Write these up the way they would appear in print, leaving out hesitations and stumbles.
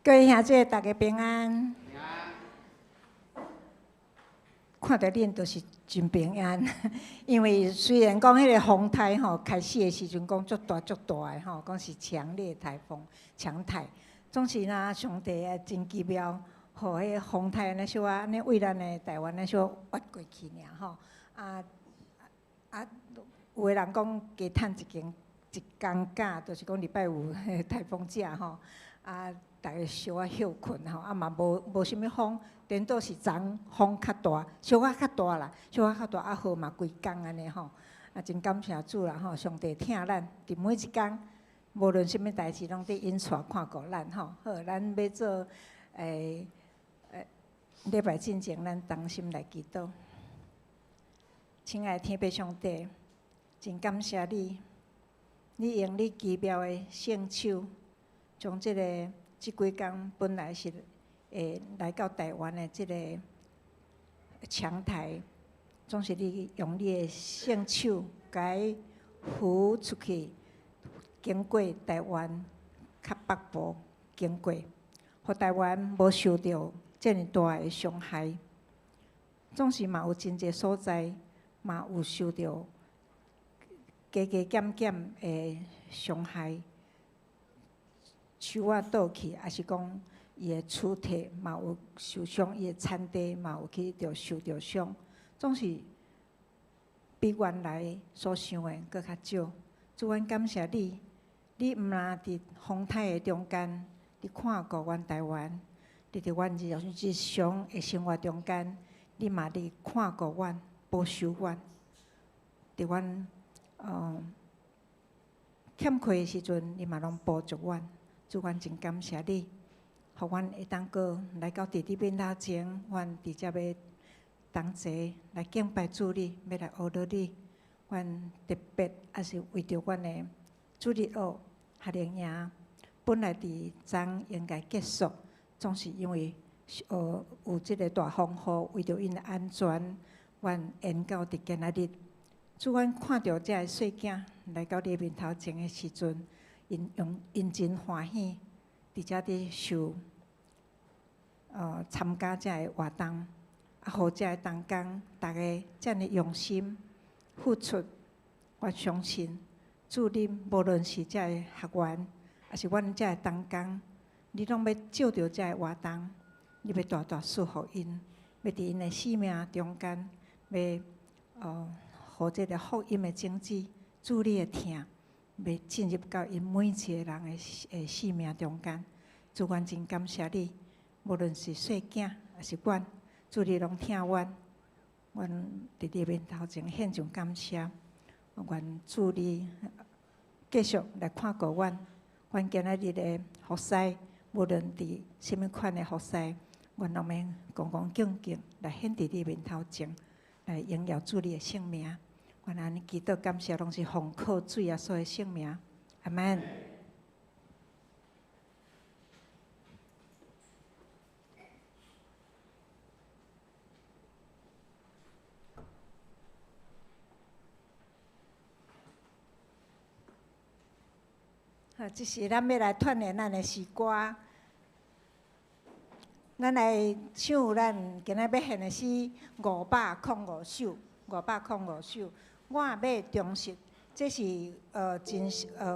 各位兄姐，大家平安。看到恁都是真平安，因为虽然讲迄个风台吼开始的时阵讲足大足大的吼，讲是强烈台风、强台，总是呐上帝也真奇妙，互迄个风台安尼小安尼为咱的台湾安尼小挖过去尔吼。有个人讲加趁一工假，就是讲礼拜五台风假吼。大家小可休困吼，嘛无啥物风，颠倒是昨风较大，小可较大啦，小可较大，雨嘛规工安尼吼。真感谢主啦吼，上帝疼咱，伫每一工，无论啥物代志，拢伫引带看顾咱吼。好，咱要做礼拜进前，咱同心来祈祷。亲爱的天父上帝，真感谢你，你用你奇妙的圣手，将即几工本来是会来到台湾的即个强台，总是你用你的圣手，甲伊扶出去，经过台湾较北部经过，互台湾无受到遮尔大的伤害。总是嘛有真侪所在，嘛有受到加减减的伤害。树仔倒去，还是讲伊的躯体嘛有受伤，伊的产地嘛有去受到伤，总是比原来所想的搁较少。主，阮感谢你，你毋但伫风台的中间，你看顾阮台湾，你伫阮日常的生活中间，你嘛伫看顾阮、保守阮，伫阮欠亏的时阵，你嘛拢帮助阮。主，阮真感谢你，互阮会当过来到伫你面头前，阮直接要同齐来敬拜主你，要来学到你。阮特别也是为着阮的主日学夏令营，本来伫昨应该结束，总是因为有即个大风雨，为着因的安全，阮延到伫今仔日。主，阮看到遮个细囝来到你面头前的时阵。因真欢喜，伫遮伫受参加遮个活动，互遮个同工，大家遮尔用心付出，我相信主你无论是遮个学员，还是阮遮个同工，你拢要照着遮个活动，你要大大祝福因，要伫因的生命中间，要互这个福音的种子，主你的疼。要进入到因每一个人的生命中间，主，阮真感谢你，无论是细囝还是阮，主你拢疼阮，阮伫你面头前献上感谢，愿主你继续来看顾阮，阮今仔日的服侍，无论伫什么款的服侍，阮拢免恭恭敬敬来献伫你面头前，来荣耀主你的圣名。阮安尼祈祷感谢，拢是奉靠主耶稣的圣名，阿门。好，这是咱要来锻炼咱的诗歌。咱来唱咱今仔要献的诗505首，505首。我也要重视，这是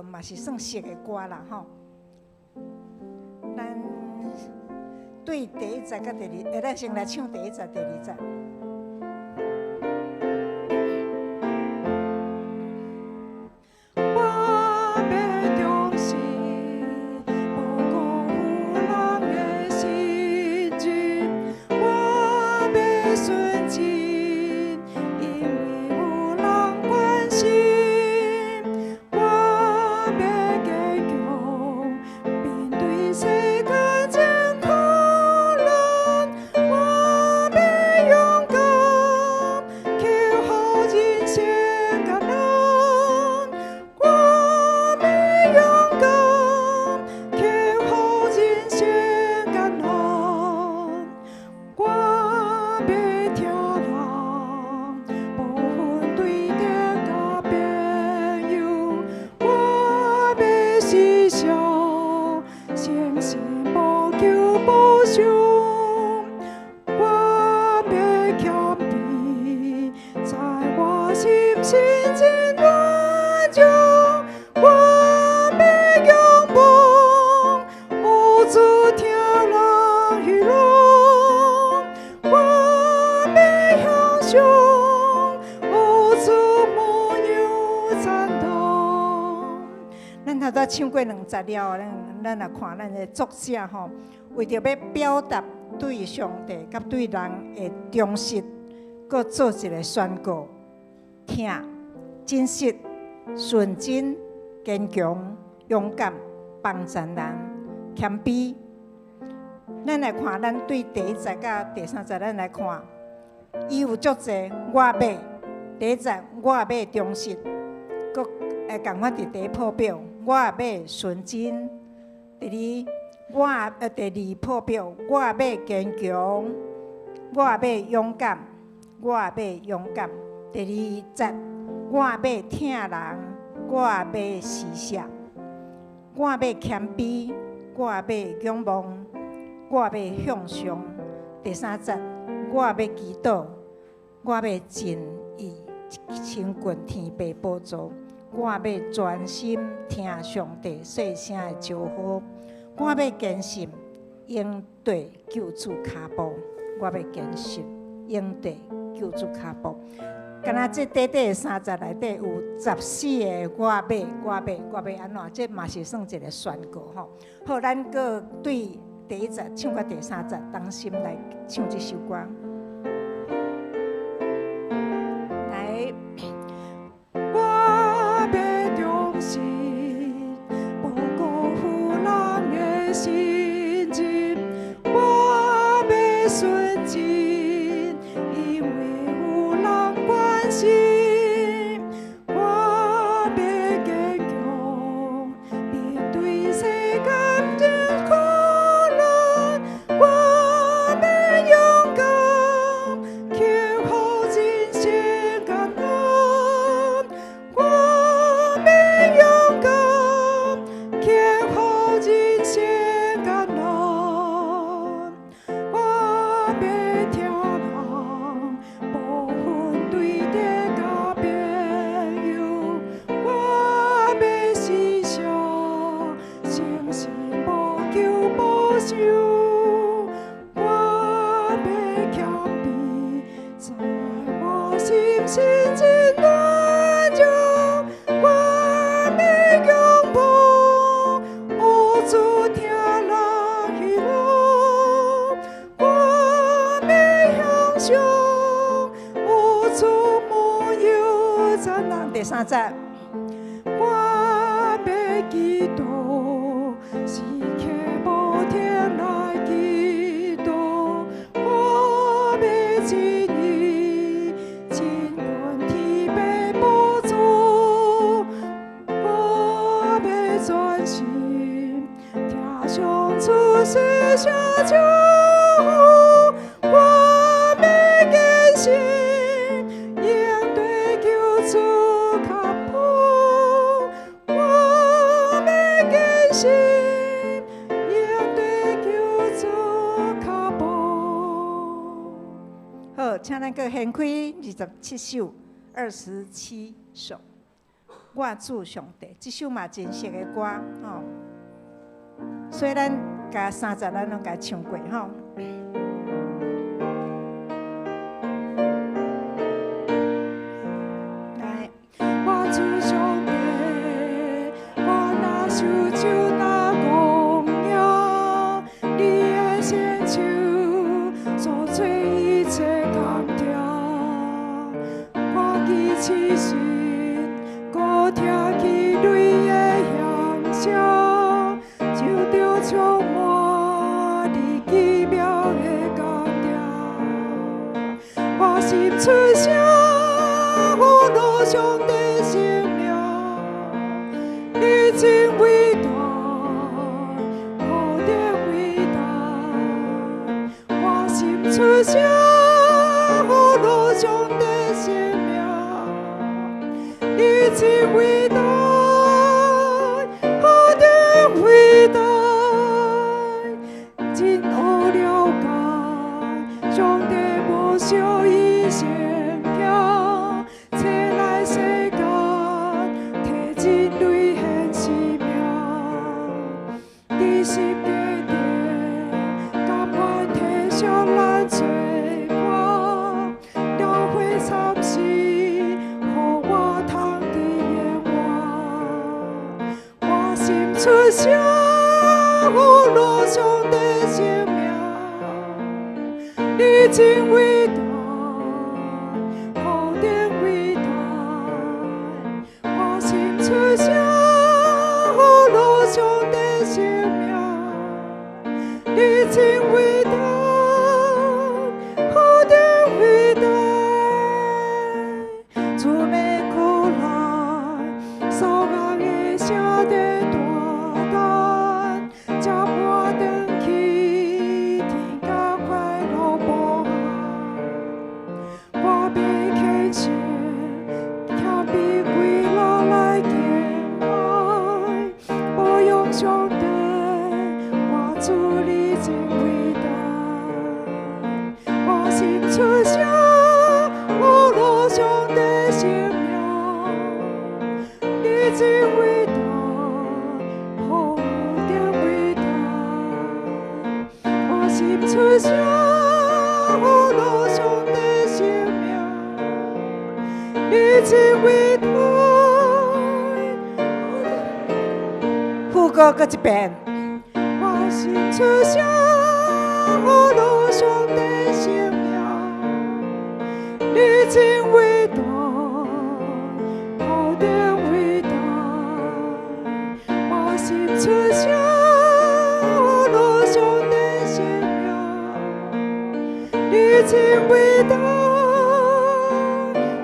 嘛是算熟的歌啦吼。咱对第一节甲第二，咱先来唱第一节、第二节。勇上，我要谦卑，在我心深深暖中，我要仰望，无主听人语录，我要向上，无主无有赞同。咱头仔唱过20了，咱来看咱的作者吼，为着要表达对上帝甲对人的忠实，搁做一个宣告：听、真实、纯真、坚强、勇敢、帮助人、谦卑。咱来看，咱对第1节甲第3节，咱来看，伊有足侪我要。第1节我要忠实，搁会共款伫第1破表，我要纯真。第2破表，我要坚强，我要勇敢，我要勇敢。第2节，我要听人，我要施舍，我要谦卑，我要仰望，我要向上。第3节，我要祈祷，我要尽意亲近天父宝座，我要专心听上帝细声的招呼。我要坚信应对救主脚步，我要坚信应对救主脚步。敢若这短短的3节内底有14个我要安怎？这嘛是算一个宣告吼。好，咱搁对第1节唱到第3节，同心来唱这首歌。来，我要忠心，不辜负人的信任，我要纯真，因为有人关心。我要坚强，面对世间真苦难，我要勇敢，克服人生艰难。我要勇敢，克服人生艰难。我要听人无分对敌甲朋友，我要施舍，诚实无求无想。我要谦卑，在我心深深暖中，我要仰望，无主听人语录，我要向上，无主无有赞人。第3节，我要祈祷，时刻无停来祈祷，我要尽意亲近天父宝座，我要专心听上主细声招呼，我要坚信应对救主脚步，我要坚信应对救主脚步。好，请咱搁献开27首、27首。我主上帝，这首嘛真熟的歌吼，所以咱甲3节咱拢甲唱过吼。来，我主上帝，我若受酒若狂野，你的伸手所做一切工程，我记起时。我听起泪的响声，就着充满你奇妙的工程。我心出声，呼噜上帝生命，你真伟大，何等伟大！我心出声，呼噜上帝生命。你真伟大，何等伟大！真黑了好路上的生命，你真伟大，好顶伟大，我心出声，好路上的生命，你真伟大，好顶伟大，主美苦来，扫眼的写的大胆，才搬转去天家快乐无限，我要虔诚，谦卑跪落来敬拜，保佑上帝，我主你真伟大，我心出声，我路上的生命，你真伟大，好顶伟大，我心出声，我路上的生命，你真伟大。副歌搁一遍。我心出声，我路上的生命，你真伟大，好顶伟大。我心出声，我路上的生命，你真伟大，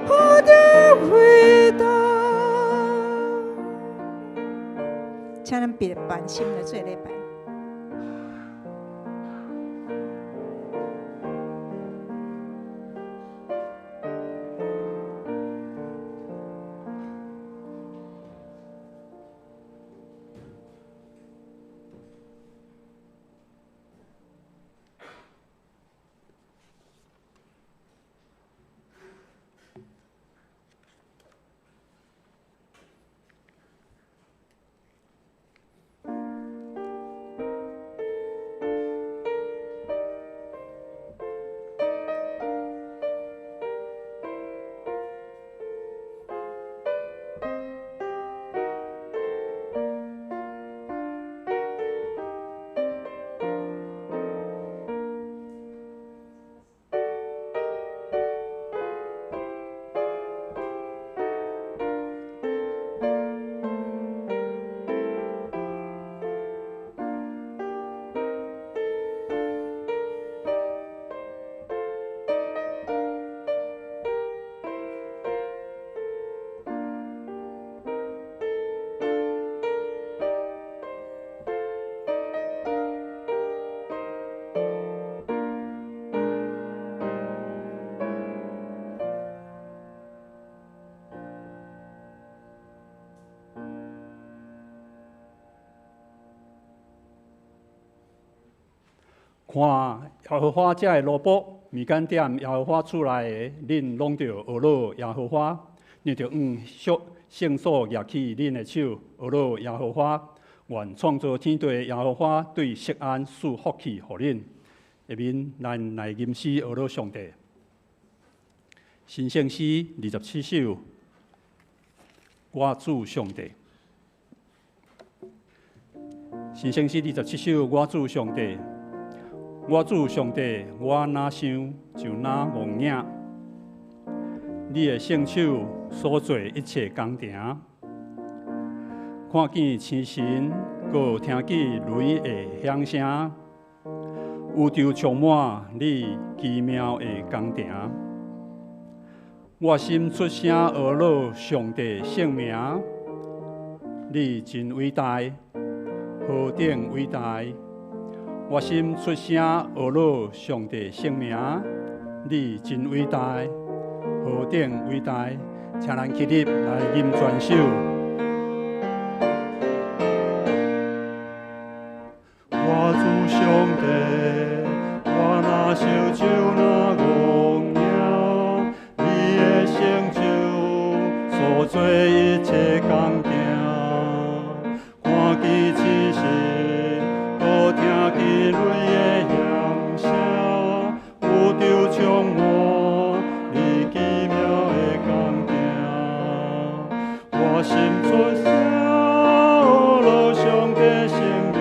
好顶伟大。请咱别办心来做礼拜。看耶和华这的罗卜，米干点耶和华厝内的，恁拢着学罗耶和华，你着圣所举起恁的手，学罗耶和华。愿创造天地的耶和华对錫安赐福气互恁。下面咱来吟诗学罗上帝。新圣诗27首，我主上帝。新圣诗27首，我主上帝。我主上帝，我哪想就哪戆影。你的圣手所做一切工程，看见星辰，搁听见雷的响声，宇宙充满你奇妙的工程。我心出声学罗上帝圣名，你真伟大，何等伟大！我心出声学罗上帝圣名，你真伟大，何等伟大！请咱起立来吟全首。我主上帝，我哪想就哪戆影，你的成就所做一切工程，看见星辰，搁听见雷的响声，宇宙充满你奇妙的工程。我心出声，学罗上帝圣名。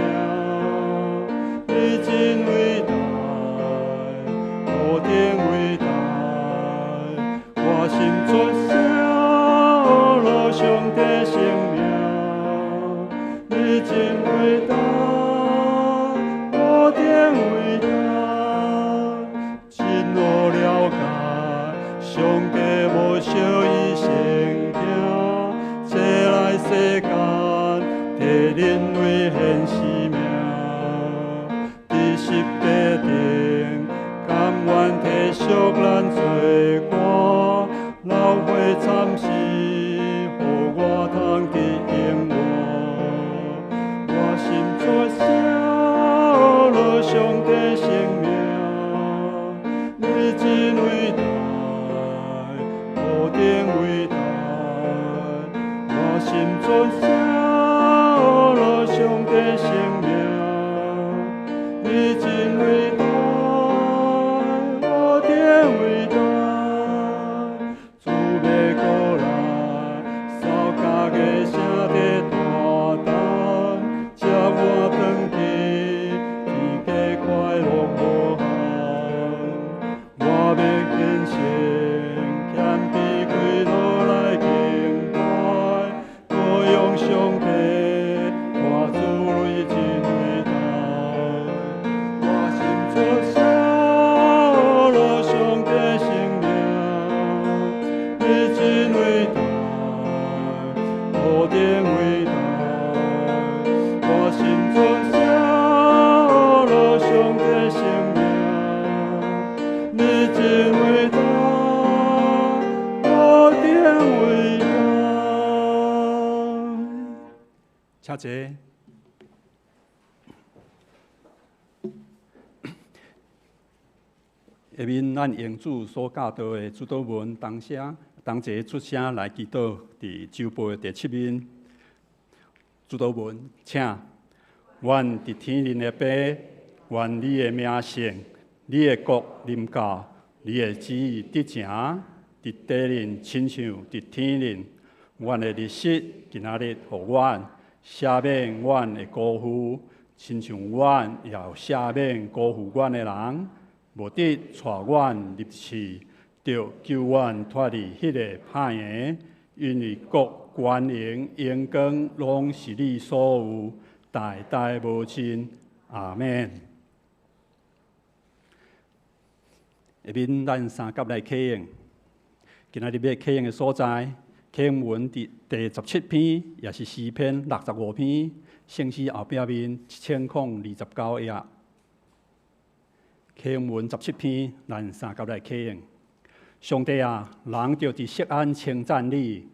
坐。下面咱用主所教导的主祷文同齐出声来祈祷。伫周报第7面，主祷文，请愿伫天灵的爸，愿你的名圣，你的国临到，你的旨意得成，伫地灵亲像伫天灵。阮的日食今仔日互阮，赦免阮的辜负，亲像阮也赦免辜负阮的人。无得带阮入去，着救阮脱离迄个歹的，因为国、权、荣、荣光，拢是你所有，代代无尽。阿免。下面咱三甲来启用，今仔日要启用的所在，启用文第17篇，也是诗篇65篇，圣诗后壁面1029页。启用文17篇，咱三甲来启用。上帝啊，人着伫锡安称赞你，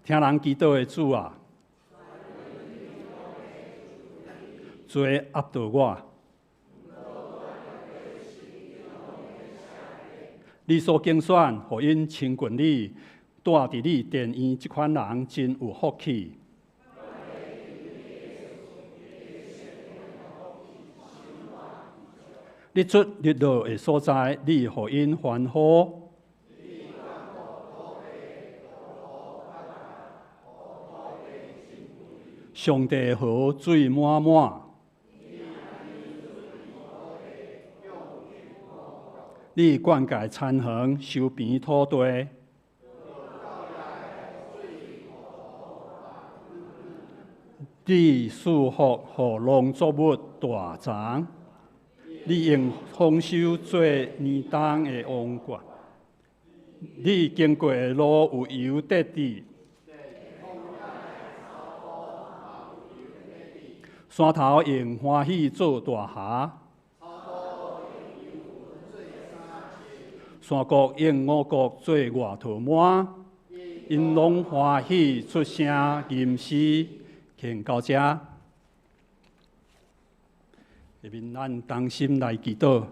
听人祈祷的主啊，罪压倒我。你所拣选，互因亲近你，住伫你殿院，即款人真有福气。日出日落的所在，你互因欢呼。上帝河水满满，你灌溉田园，修平土地。你赐福互农作物大长。你用丰收做年冬的王冠，你经过的路有油得地，山头用欢喜做大厦，山谷用五谷做外头满，因拢欢喜出声吟诗，献到这。下面咱同心来祈祷。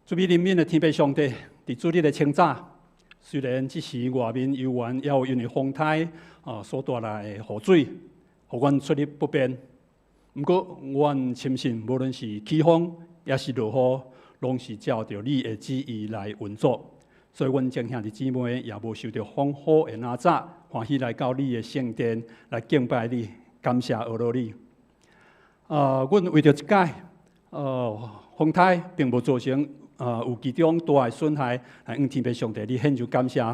主你怜悯的天父上帝，伫主你的清早，虽然即时外面游玩，也有因为风台所带来的雨水，互阮出入不便。毋过，阮深信，无论是起风也是落雨，拢是照着你的旨意来运作。所以，阮众兄弟姊妹也无受到风雨的哪早，欢喜来到你的圣殿来敬拜你，感谢阿罗你。阮为着即届风台并无造成有其中大的损害，来向天父上帝你献上感谢。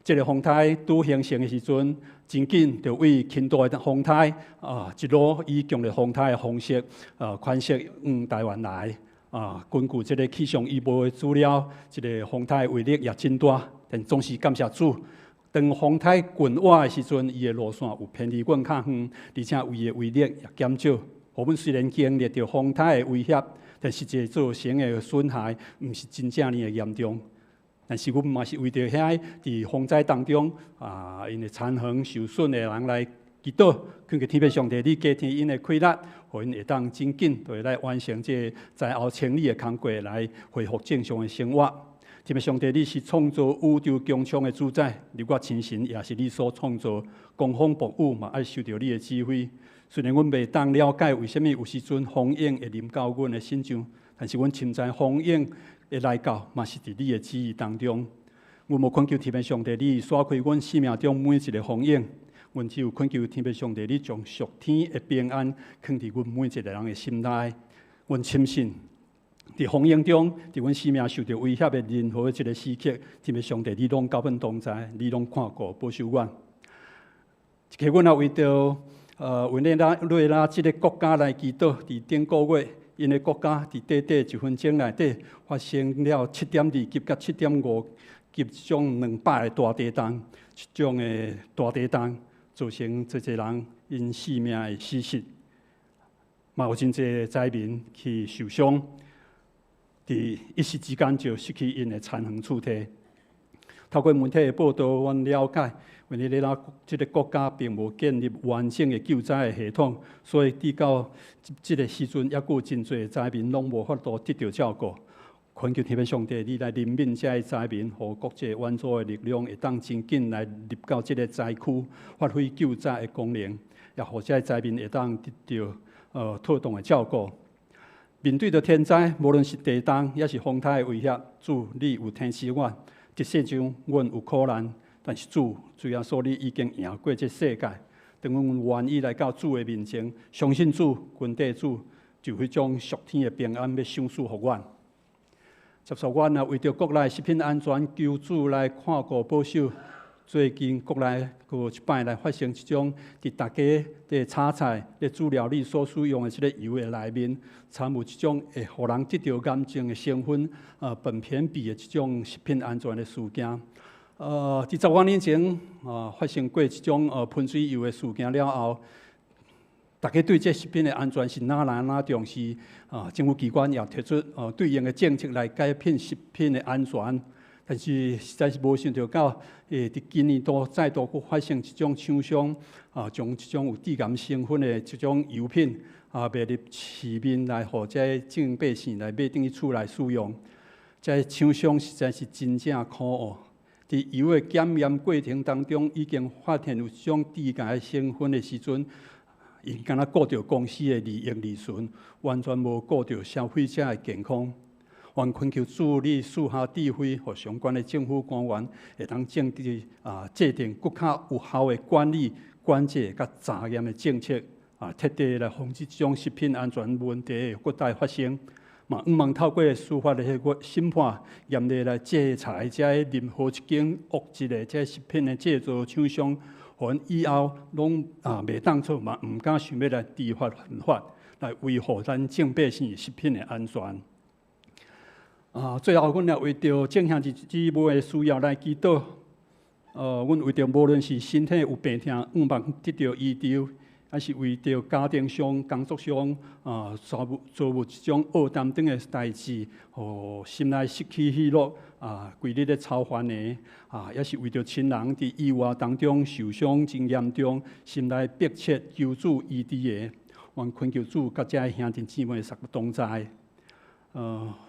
这个风台拄形成的时阵，真紧就为轻大的风台一路以强烈风台的方式款式台湾来。根据这个气象预报的资料，这个风台威力也真大，但总是感谢主。当风台近我的时阵，伊的路线有偏离阮较远，而且伊的威力也减少。我们虽然经历着风台的威胁，但实际造成的损害毋是真正呢的严重。但是阮嘛是为着遐伫风灾当中因为田园受损的人来祈祷，恳求天父上帝，你加添因的气力，互因会当真紧就会来完成这灾后清理的工作，来恢复正常的生活。天父上帝，你是创造宇宙穹苍的主宰，你我亲神也是你所创造，狂风暴雨嘛爱受到你的指挥。虽然阮袂当了解为什么有时阵风影会临到阮的身上，但是阮深知风影的来到嘛是伫你的旨意当中。阮无恳求天父上帝，你刷开阮生命中每一个风影。阮只有恳求天父上帝，你将属天的平安放伫阮每一个人的心内。阮深信，伫风影中，伫阮生命受到威胁的任何一个时刻，天父上帝，你拢到阮同在，你拢看顾保守阮。一刻，阮也为着委内瑞拉这个国家来祈祷。伫顶个月，因的国家伫短短1分钟内底发生了7.2级甲7.5级种200个大地震，这种的大地震。造成这些人因性命的死失，嘛有真侪灾民去受伤。伫一时之间就失去因的残垣处体。透过媒体的报道，阮了解，因为咱即个国家并无建立完整的救灾的系统，所以直到即个时阵，抑佫真侪灾民拢无法度得到照顾。恳求天父上帝，你来怜悯这些灾民，和国际援助的力量会当真紧来入到这个灾区，发挥救灾的功能，也互这些灾民会当得到妥当的照顾。面对着天灾，无论是地动也是风台的威胁，主你有听使阮。即世上阮有苦难，但是主主耶稣你已经赢过这世界。当阮愿意来到主的面前，相信主、军队主，就会将属天的平安要赏赐予阮。接受阮啊，为着国内食品安全，求主来看顾保守。最近国内有一摆来发生一种，伫大家的炒菜、咧煮料理所使用的即个油的内面，掺有一种会互人得到癌症的成分，苯偏比的即种食品安全的事件。伫10多年前，发生过一种喷水油的事件了后。大家对这食品的安全是哪重视？政府机关也提出对应的政策来改变食品的安全，但是实在是无想到伫今年再度发生一种厂商将一种有致癌成分的这种油品卖入市面来，互这正百姓来买进去厝内使用。这厂商实在是真正可恶。伫油的检验过程当中，已经发现有这种致癌成分的时阵。因敢若顾着公司的利益利润，完全无顾着消费者的健康。愿恳求主你赐下智慧，和相关的政府官员会当正治制定更较有效的管理、管制甲查验的政策，彻底来防止这种食品安全问题的再发生。嘛，毋茫透过司法的审判，严厉来制裁这任何一间恶质的这食品的制造厂商。阮以后拢袂当做嘛，毋敢想要来知法犯法，来维护咱正百姓食品的安全。最后，阮也为着正向姊妹的需要来祈祷。阮为着无论是身体有病痛，毋茫得到医治，还是为着家庭上、工作上做有一种恶担等的代志，互心内失去喜乐。规日咧操烦的，也是为着亲人伫意外当中受伤真严重，心内迫切求主医治的，愿恳求主甲这兄弟姊妹同在。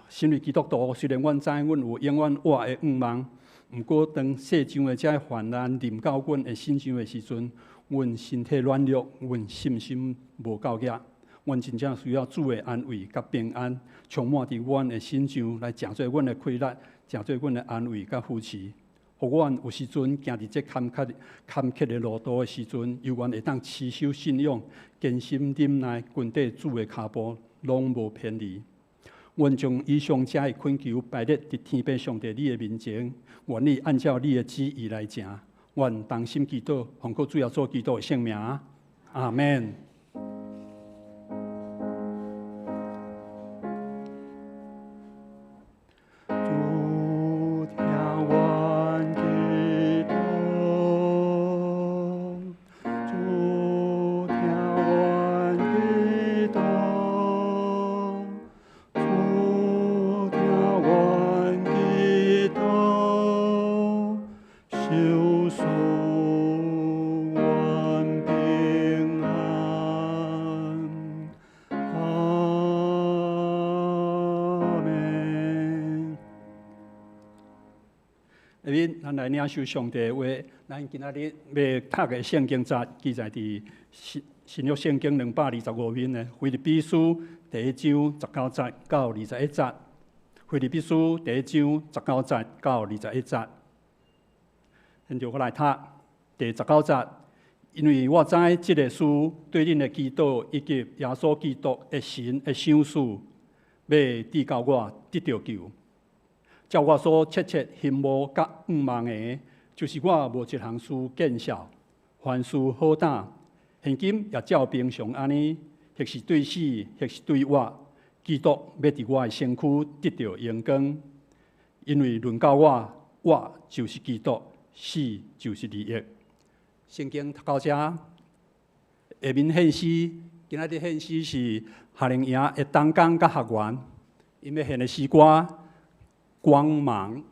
身为基督徒，虽然阮知阮有永远活的愿望，毋过当世上的这患难临到阮的身上的时阵，阮身体软弱，阮信心无够额。阮真正需要主的安慰甲平安，充满伫阮的心上，来成做阮的快乐，成做阮的安慰甲扶持。互阮有时阵行伫这坎坷的路途的时阵，犹原会当持守信仰，坚心忍耐，跟缀主的脚步，拢无偏离。阮将以上这的恳求摆列伫天父上帝你的面前，愿你按照你的旨意来行。愿同心祈祷，奉靠主耶稣基督的圣名，阿门。咱来领受上帝的话，咱今仔日要读的圣经节记载伫新约圣经225面的腓立比书第1章19节到21节。腓立比书第1章19节到21节。现在我来读第19节，因为我知这个事对恁的祈祷以及耶稣基督的神的赏赐，要递到我得到救。照我所切心无甲愿望的，就是我无一项事见效，凡事好胆。现今也照平常安尼，或是对死，或是对活，基督要伫我的身躯得到荣光。因为论到我，活就是基督，死就是利益。圣经读到这，下面献诗，今仔日献诗是夏令营的同工甲学员。因要献的诗歌光芒。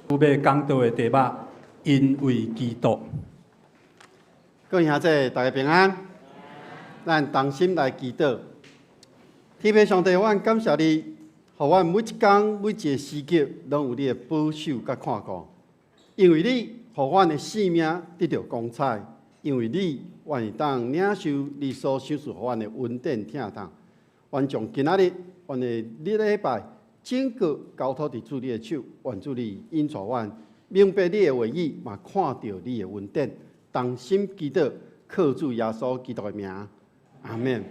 有要讲道的题目，因为基督。各位兄弟，大家平安。咱同心来祈祷。天父上帝，阮感谢你，予阮每一天、每一个时刻，拢有你的保守甲看顾。因为你，予阮的性命得到光彩；因为你，愿意当领受你所赏赐予阮的稳定疼痛。愿将今仔日，阮的日礼拜，整个交托伫主你的手，愿主你引带阮明白你的话语，嘛看到你的稳定。同心祈祷，靠主耶稣基督的名，阿免。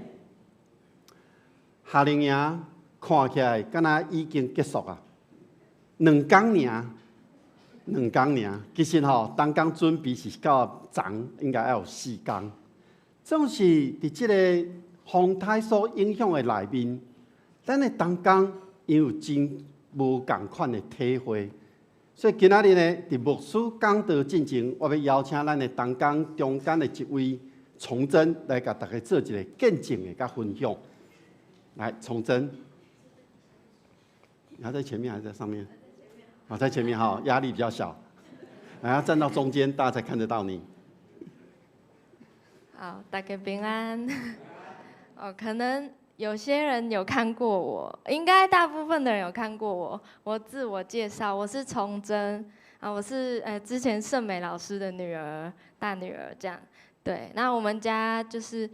夏令营看起来敢若已经结束啊，2天尔，其实当天准备是到昨应该要有4天。总是伫即个风台所影响的内面，咱的当天也有真无共款的体会。所以今仔日呢，伫牧师讲道进前，我要邀请咱的当天中间的一位崇真来甲大家做一个见证的甲分享。来，崇真，你还在前面还是在上面？啊，在前面哈，压力比较小。来，要站到中间，大家才看得到你。好，大家平安。可能有些人有看过我，应该大部分的人有看过我。我自我介绍，我是崇真啊，我是之前盛美老师的女儿，大女儿这样。对，那我们家就是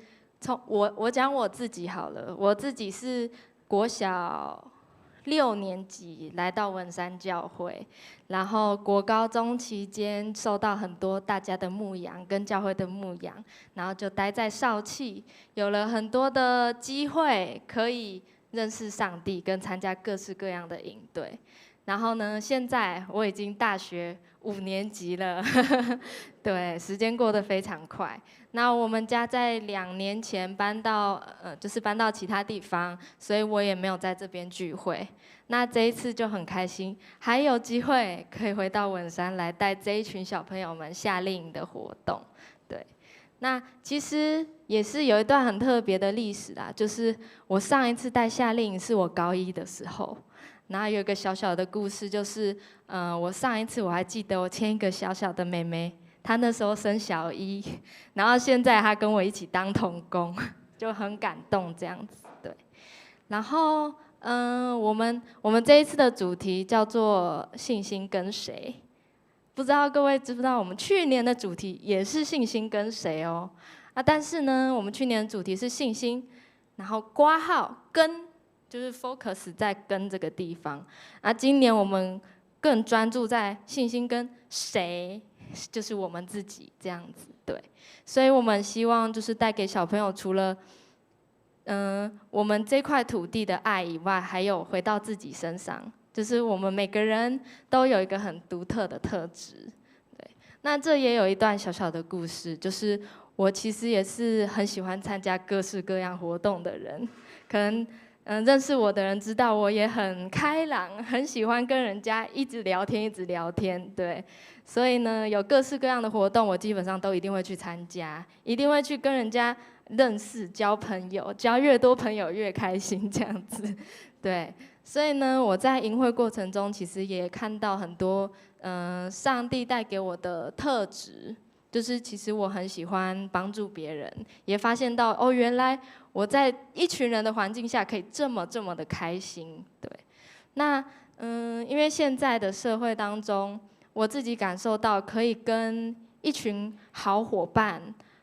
我讲我自己好了，我自己是国小6年级来到文山教会，然后国高中期间受到很多大家的牧养跟教会的牧养，然后就待在少气，有了很多的机会可以认识上帝跟参加各式各样的营队。然后呢，现在我已经大学5年级了，对，时间过得非常快。那我们家在2年前搬到其他地方，所以我也没有在这边聚会。那这一次就很开心，还有机会可以回到文山来带这一群小朋友们夏令营的活动。对，那其实也是有一段很特别的历史啦，就是我上一次带夏令营是我高1的时候。然后有一个小小的故事，就是我上一次我还记得我牵一个小小的妹妹，她那时候升小1，然后现在她跟我一起当童工，就很感动这样子。对，然后我们这一次的主题叫做信心跟谁？不知道各位知不知道，我们去年的主题也是信心跟谁哦？但是呢，我们去年的主题是信心，然后括号跟。就是 focus 在跟这个地方，今年我们更专注在信心跟谁，就是我们自己这样子，对，所以我们希望就是带给小朋友除了，我们这块土地的爱以外，还有回到自己身上，就是我们每个人都有一个很独特的特质，对，那这也有一段小小的故事，就是我其实也是很喜欢参加各式各样活动的人，可能。认识我的人知道我也很开朗，很喜欢跟人家一直聊天，对，所以呢，有各式各样的活动，我基本上都一定会去参加，一定会去跟人家认识、交朋友，交越多朋友越开心这样子，对，所以呢，我在营会过程中，其实也看到很多，上帝带给我的特质。就是其实我很喜欢帮助别人，也发现到哦，原来我在一群人的环境下可以这么的开心，对。那因为现在的社会当中，我自己感受到可以跟一群好伙伴、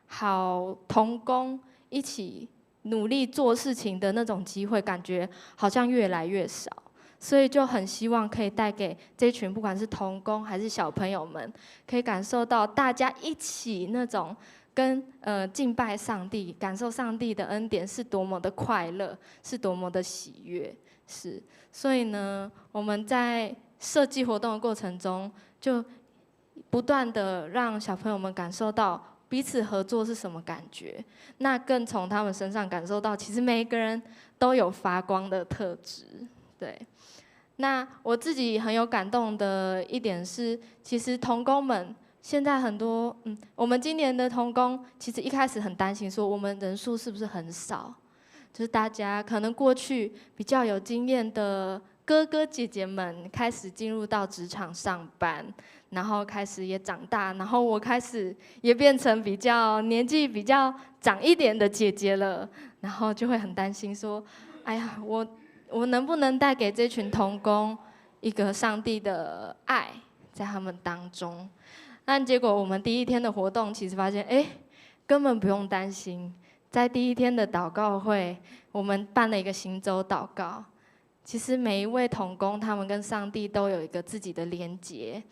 好同工一起努力做事情的那种机会，感觉好像越来越少。所以就很希望可以带给这群不管是童工还是小朋友们，可以感受到大家一起那种跟敬拜上帝、感受上帝的恩典是多么的快乐，是多么的喜悦，是。所以呢，我们在设计活动的过程中，就不断的让小朋友们感受到彼此合作是什么感觉，那更从他们身上感受到，其实每一个人都有发光的特质，对。那我自己很有感动的一点是，其实童工们现在很多，我们今年的童工其实一开始很担心，说我们人数是不是很少？就是大家可能过去比较有经验的哥哥姐姐们开始进入到职场上班，然后开始也长大，然后我开始也变成比较年纪比较长一点的姐姐了，然后就会很担心说，哎呀，我能不能带给这群童工一个上帝的爱在他们当中？但结果我们第一天的活动，其实发现，根本不用担心。在第一天的祷告会，我们办了一个行走祷告。其实每一位童工，他们跟上帝都有一个自己的连结。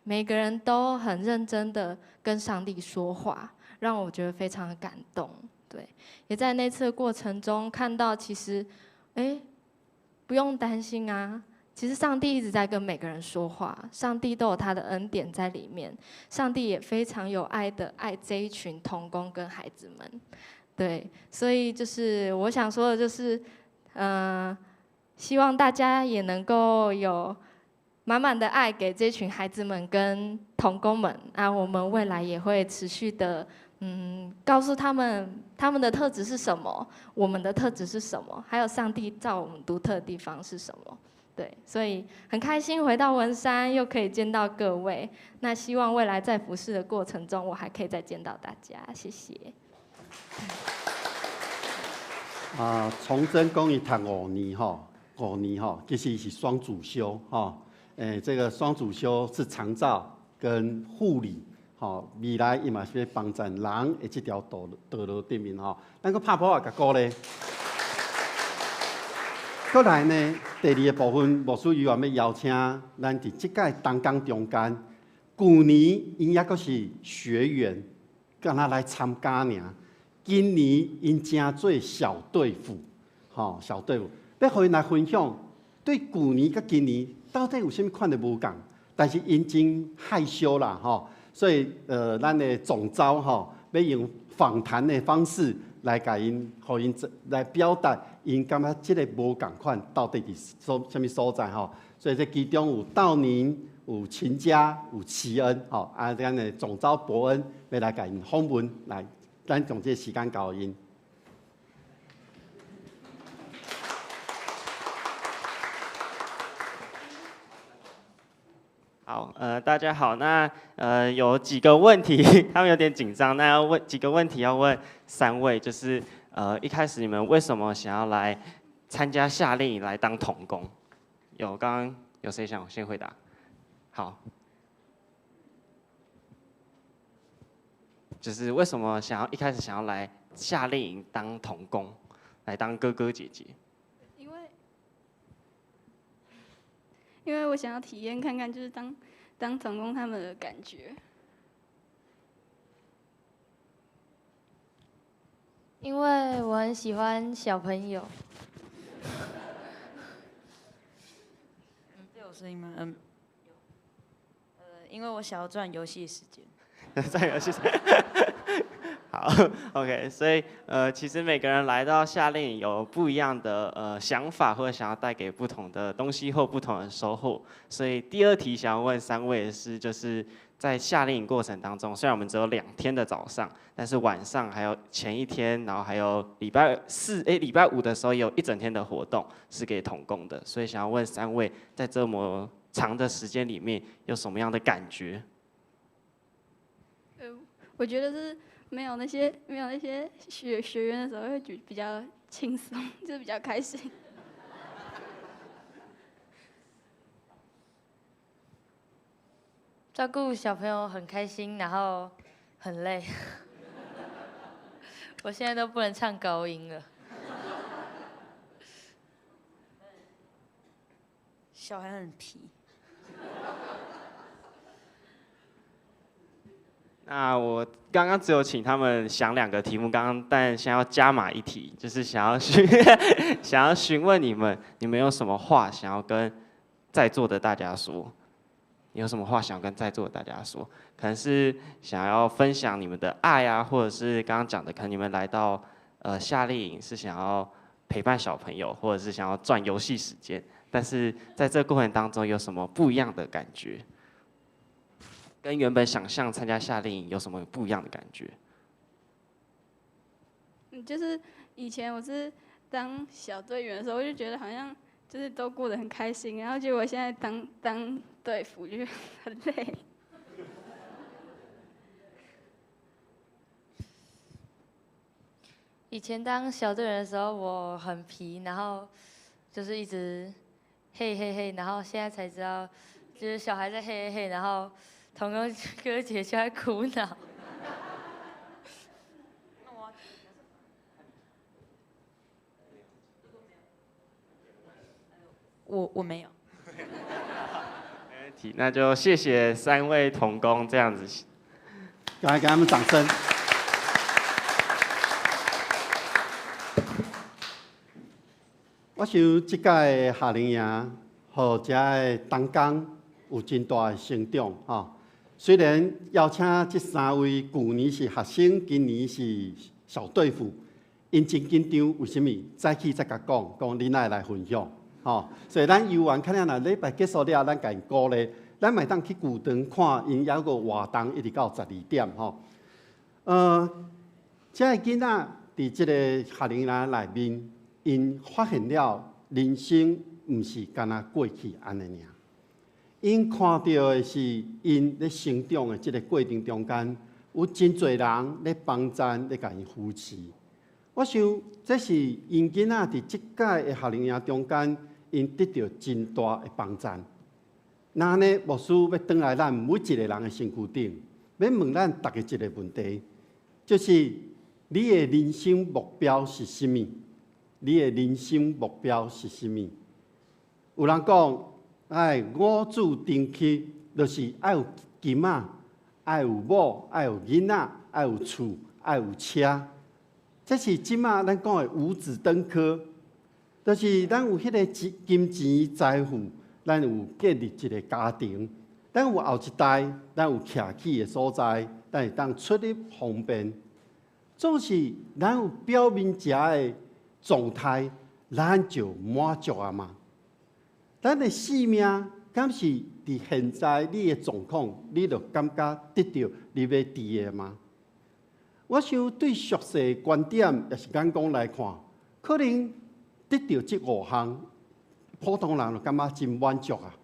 每个人都很认真的跟上帝说话，让我觉得非常的感动。对，也在那次的过程中看到，其实，不用担心啊。其实上帝一直在跟每个人说话，上帝都有他的恩典在里面，上帝也非常有爱的爱这一群童工跟孩子们。对，所以就是我想说的，就是希望大家也能够有满满的爱给这群孩子们跟童工们啊，我们未来也会持续的，告诉他们他们的特质是什么，我们的特质是什么，还有上帝造我们独特的地方是什么。对，所以很开心回到文山，又可以见到各位。那希望未来在服侍的过程中，我还可以再见到大家。谢谢。崇祯讲伊读5年其实是双主修这个双主修是长照跟护理未来伊嘛是要帮助人的这条道路顶面咱个拍鼓啊，甲鼓励。过来呢，第二个部分，牧师委员要邀请咱伫即届同工中间，去年因也阁是学员，敢若来参加尔。今年因正做小队副，小队副，要互因来分享，对去年甲今年到底有啥物款的无共？但是因真害羞啦，所以咱的总召要用访谈的方式来甲因，互因来表达。因感觉即个无共款，到底是什么所在所以这其中有道宁、有秦家、有齐恩咱的总召伯恩要来甲因访问，来，咱从这个时间交因。好，大家好。那有几个问题，他们有点紧张。那要问几个问题要问3位，就是一开始你们为什么想要来参加夏令营来当童工？刚刚有谁想先回答？好，就是为什么一开始想要来夏令营当童工，来当哥哥姐姐？因为我想要体验看看，就是当童工他们的感觉。因为我很喜欢小朋友。这有声音吗？因为我想要赚游戏时间。赚游戏时间。好 ，OK， 所以其实每个人来到夏令营有不一样的想法，或者想要带给不同的东西或不同的收获。所以第二题想要问3位的是，就是在夏令营过程当中，虽然我们只有2天的早上，但是晚上还有前一天，然后还有礼拜5的时候有一整天的活动是给童工的。所以想要问3位，在这么长的时间里面有什么样的感觉？我觉得是没有那些学员的时候会比较轻松，就是比较开心。照顾小朋友很开心，然后很累。我现在都不能唱高音了。小孩很皮。那我刚刚只有请他们想2个题目，但现在要加码1题，就是想要询问你们有什么话想要跟在座的大家说？你有什么话想要跟在座的大家说？可能是想要分享你们的爱啊，或者是刚刚讲的，可能你们来到夏令营是想要陪伴小朋友，或者是想要赚游戏时间，但是在这个过程当中有什么不一样的感觉？跟原本想象参加夏令营有什么不一样的感觉？就是以前我是当小队员的时候，我就觉得好像就是都过得很开心，然后结果现在当队服就很累。以前当小队员的时候，我很皮，然后就是一直嘿嘿嘿，然后现在才知道，就是小孩在嘿嘿嘿，然后童工哥姐就在苦恼。我没有。没问题。题，那就谢谢3位同工这样子。来给他们掌声。我想即届的夏令营，和遮的同工有真大的成长吼。虽然邀请这3位去年是学生，今年是小队副，因真紧张，为什么？早起才甲讲你哪会来分享吼？所以咱游玩看了，若礼拜结束了，咱甲因鼓励，咱咪当去旧场看因还有个活动，一直到12点吼。这个囡仔伫即个夏令营内面，因发现了人生毋是干那过去安尼尔。因看到的是因咧成长的即个过程中间，有真侪人咧帮衬咧甲因扶持。我想这是因囡仔伫即届的夏令营中间，因得到真大的帮衬。那呢，牧师要转来咱每一个人的身躯顶，要问咱大家一个问题，就是你的人生目标是甚物？你的人生目标是甚物？有人讲，五子登科，就是爱有金仔，爱有某，爱有囡仔，爱有厝，爱有车。这是即马咱讲的五子登科，就是咱有迄个金钱财富，咱有建立一个家庭，咱有后一代，咱有徛起的所在，咱会当出入方便。总是咱有表面遮的状态，咱就满足啊嘛。咱的生命敢是伫现在你的状况，你就感觉得到你要伫的吗？我想对俗世的观点也是眼光来看，可能得到这5项，普通人就感觉真满足啊。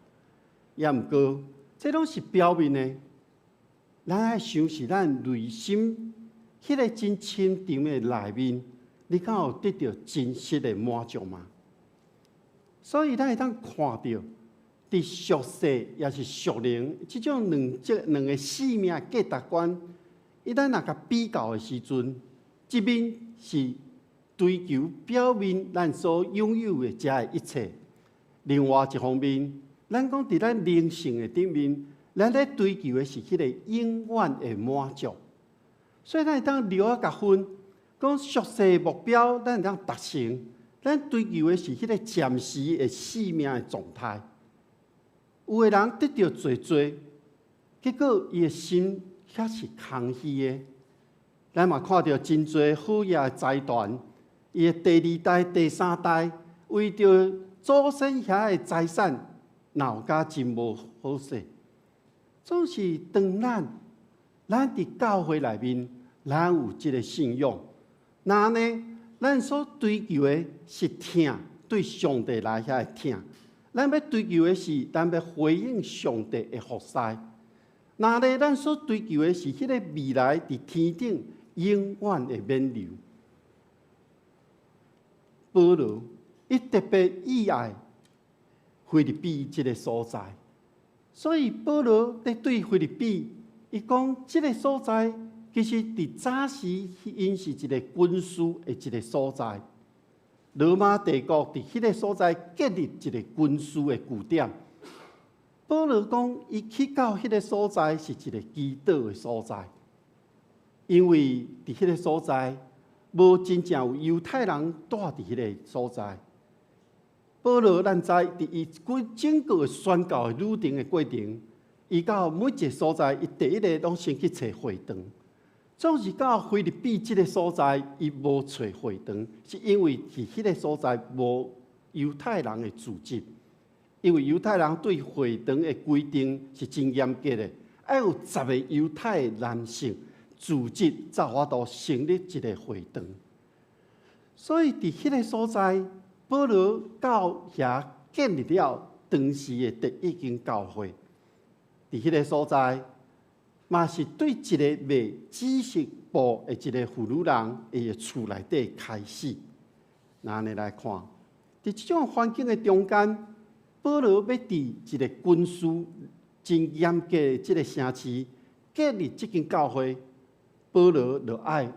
也毋过，这拢是表面的。咱爱想是咱内心迄个真深沉的内面，你敢有得到真实的满足吗？所以咱会当看到，伫俗世也是属灵，即种两个生命价值观。一旦若甲比较的时阵，一面是追求表面咱所拥有的遮的一切；另外一方面，咱讲伫咱灵性的顶面，咱咧追求的是迄个永远的满足。所以咱会当留啊甲分，讲俗世目标，咱会当达成，咱追求的是迄个暂时的生命的状态。有的人得到多，结果伊的心遐是空虚的。咱嘛看到真侪好野的财团，伊的第2代、第3代为着祖先遐的财产，闹甲真无好势。总是当咱伫教会内面，咱有即个信仰，那呢，咱所追求的是听对上帝来遐的听，咱要追求的是咱要回应上帝的服侍。那呢，咱所追求的是迄个未来伫天顶永远的免流。保罗伊特别意爱菲律宾这个所在，所以保罗在对菲律宾，伊讲这个所在其实伫早时因是一个军事的一个所在，罗马帝国伫迄个所在建立一个军事的据点。保罗讲，伊去到迄个所在是一个祈祷的所在，因为伫迄个所在无真正有犹太人住伫迄个所在。保罗咱知，伫伊整个宣教的旅程的过程，伊到每一个所在，伊第一个拢先去找会堂。总是到菲律宾即个所在，伊无找会堂，是因为伫迄个所在无犹太人的组织。因为犹太人对会堂的规定是真严格的，要有10个犹太男性组织才有法度成立一个会堂。所以伫迄个所在，保罗到遐建立了当时的第1间教会。伫迄个所在，嘛是对一个卖知识布的一个妇女人伊的厝内底开始。那安尼来看，伫这种环境的中间，保罗要伫一个军事真严格的这个城市建立这间教会，保罗就爱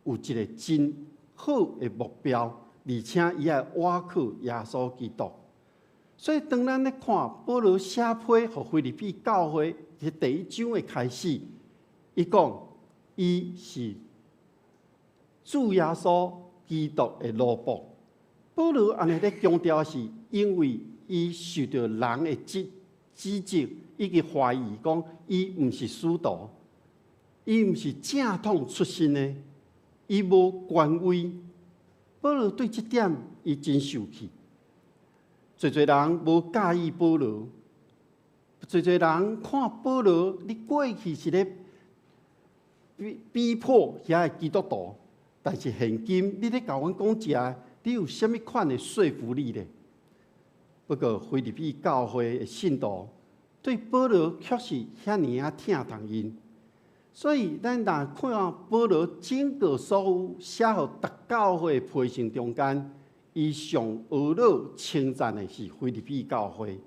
有一个真好的目标，而且伊爱倚靠耶稣基督。所以当咱咧看保罗写批互腓立比教会伫第1章的开始，伊讲伊是主耶稣基督的奴仆。保罗安尼咧强调是因为伊受到人的指责，以及怀疑讲伊毋是使徒，伊毋是正统出身的，伊无权威。保罗对这点伊真受气。侪人无介意保罗，侪人看保罗，你过去是咧逼迫遐个基督徒，但是现今你咧甲阮讲这，你有啥物款的说服力呢？不过腓立比教会的信徒对保罗确实遐尼啊疼痛因，所以咱若看保罗整个所有写互逐教会的批信中间，伊上懊恼称赞的是腓立比教会，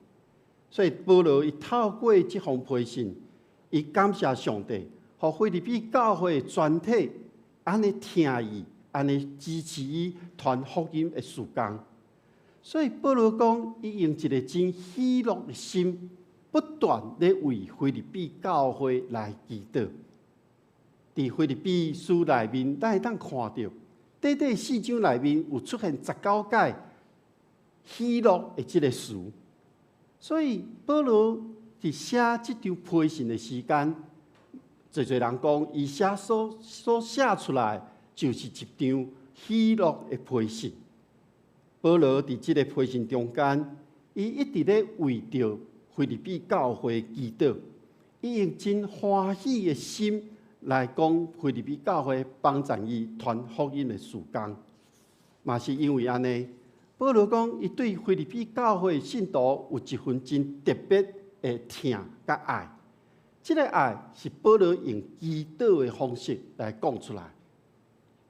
所以保罗伊透过这封批信，伊感谢上帝，互腓立比教会全体安尼听伊，安尼支持伊传福音的事工。所以保罗讲，伊用一个真喜乐的心，不断咧为腓立比教会来祈祷。伫腓立比书内面，咱会当看到。短4章内面有出现19解喜乐的这个词，所以保罗伫写这张批信的时间，侪人讲伊所写出来就是一张喜乐的批信。保罗伫这个批信中间，伊一直咧为着腓立比教会祈祷，伊用真欢喜的心来讲腓立比教会帮助伊传福音的事工，嘛是因为安尼，保罗讲伊对腓立比教会信徒有一份真特别的疼甲爱。这个爱是保罗用祈祷的方式来讲出来，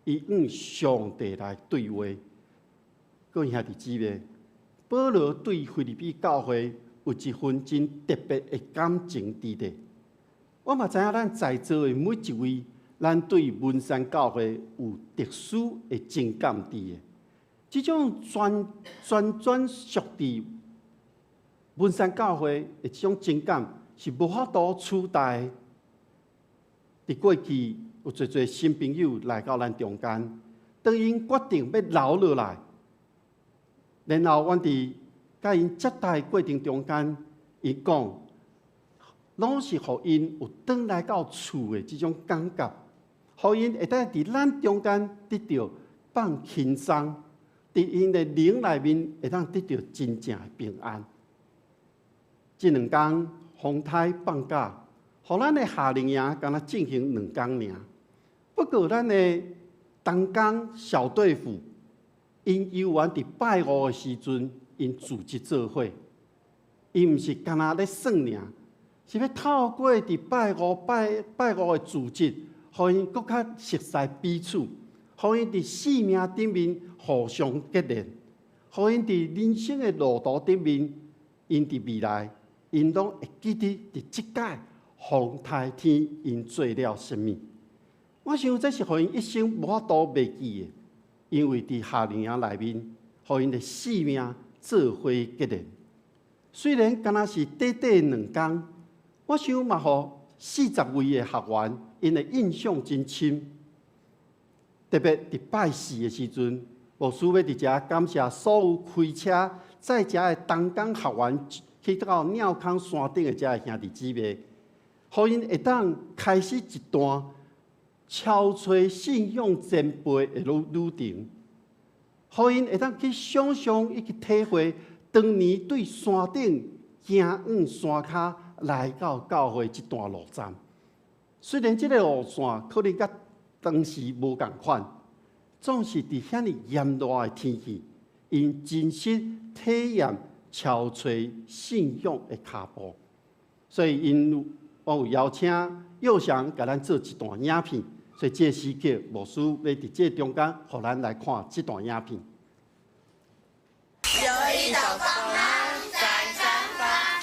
伊用上帝来对话。各位兄弟姊妹，保罗对腓立比教会有一份真特别的感情伫咧。我嘛知影，咱在座的每一位，咱对文山教会有特殊的情感伫的。这种专属伫文山教会的这种情感，是无法度取代的。伫过去有侪新朋友来到咱中间，当因决定要留落来，然后阮伫甲因接待过程中间，伊讲。拢是互因有转来到厝的这种感觉，互因会当伫咱中间得到放轻松，伫因的灵内面会当得到真正的平安。这2天风台放假，互咱的夏令营敢若进行2天尔。不过咱的东江小队服，因游玩伫拜5的时阵，因组织做伙，伊毋是敢若咧耍尔。是要透过伫拜5的组织，互因更较熟悉彼此，互因伫生命顶面互相结连，互因伫人生的路途顶面，因伫未来，因拢会记得伫即届风台天因做了甚物。我想这是互因一生无法度袂记的，因为伫夏令营内面，互因的生命做伙结连。虽然敢若是短2天。我想嘛，互40位的学员，因的印象真深。特别伫拜4的时阵，牧师要伫遮感谢所有开车载遮的东港学员去到鸟空山顶的遮的兄弟姊妹，互因会当开始一段超出信仰前辈的旅程，互因会当去想象以及体会当年对山顶行山骹。来到教会这段路站，虽然这个路线可能甲当时无共款，总是伫遐尼炎热的天气，因真实体验超垂信仰的脚步，所以我有邀请佑祥甲咱做一段影片，所以这时刻牧师要伫这中间，互咱来看这段影片。有一道光芒在散发。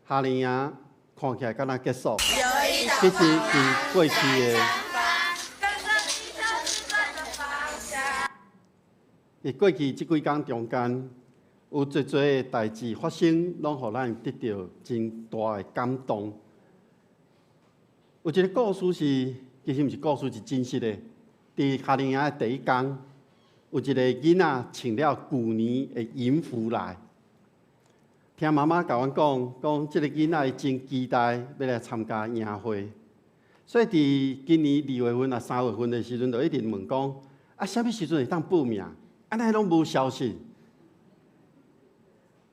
夏令营看起来敢若结束，有一道其实伫过去的。伫过去即几工中间，有侪侪代志发生，拢互咱得到真大的感动。有一个故事是，其实毋是故事，是真实的。伫夏令营的第一天，有一个囡仔穿了旧年的营服来，听妈妈甲阮讲即个囡仔真期待要来参加营会，所以伫今年2月份啊、3月份的时阵，就一直问讲啊，啥物时阵会当报名？安尼拢无消息。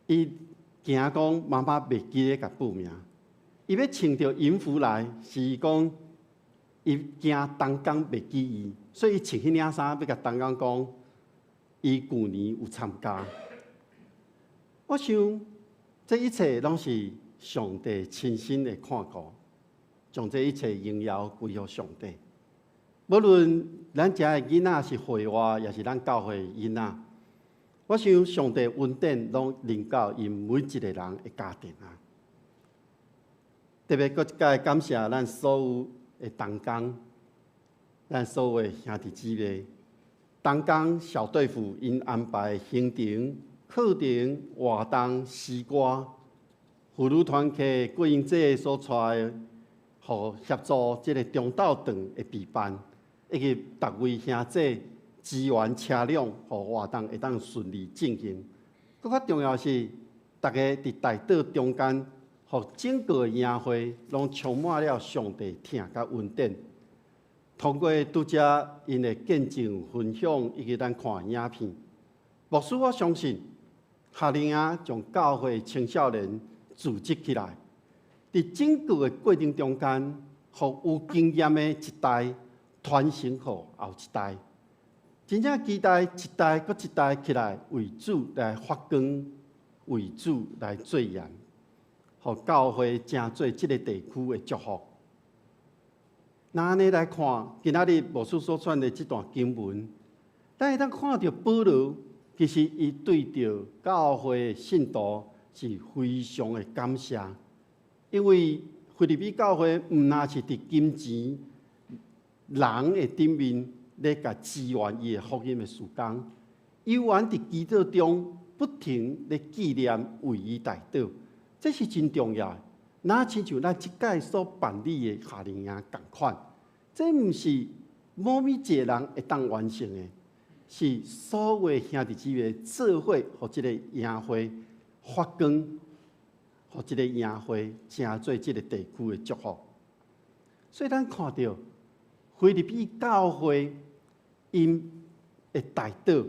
伊惊讲妈妈袂记咧甲报名，伊要穿着营服来，是讲伊惊东港袂记伊，所以伊穿迄领衫要甲东港讲，伊旧年有参加。我想，这一切拢是上帝亲身的看顾，将这一切荣耀归予上帝。无论咱遮的囡仔是会外，也是咱教会的囡仔，我想上帝恩典拢临到因每一个人的家庭啊。特别搁一届感谢咱所有的同工，咱所有的兄弟姊妹，同工小队副因安排行程、课程、活动、诗歌，妇女团契过因这所带的，互协助这个中昼顿的备办。以及各位兄弟支援车辆，互活动会当顺利进行。更较重要是，大家伫大岛中间，互整个营会拢充满了上帝疼甲恩典。通过拄则因的见证分享，以及咱看影片，牧师我相信，夏令营将教会青少年组织起来，伫整个的过程中间，互有经验的一代。传承互后一代，真正期待一代搁一代起来为主来发光，为主来做盐，互教会成做即个地区的祝福。那安尼来看，今仔日牧师所选的这段经文，咱会当看到保罗，其实伊对着教会的信徒是非常的感谢，因为腓立比教会毋那是伫金钱。人的顶面咧，甲支援伊的福音的事工，有缘伫祈祷中不停咧纪念为伊代祷，这是真重要的。那亲像咱即届所办理的夏令营共款，这毋是某一个人会当完成的，是所有兄弟姊妹做伙，互即个营会发光，互即个营会成做即个地区的祝福。所以咱看到。腓立比教会因的代祷，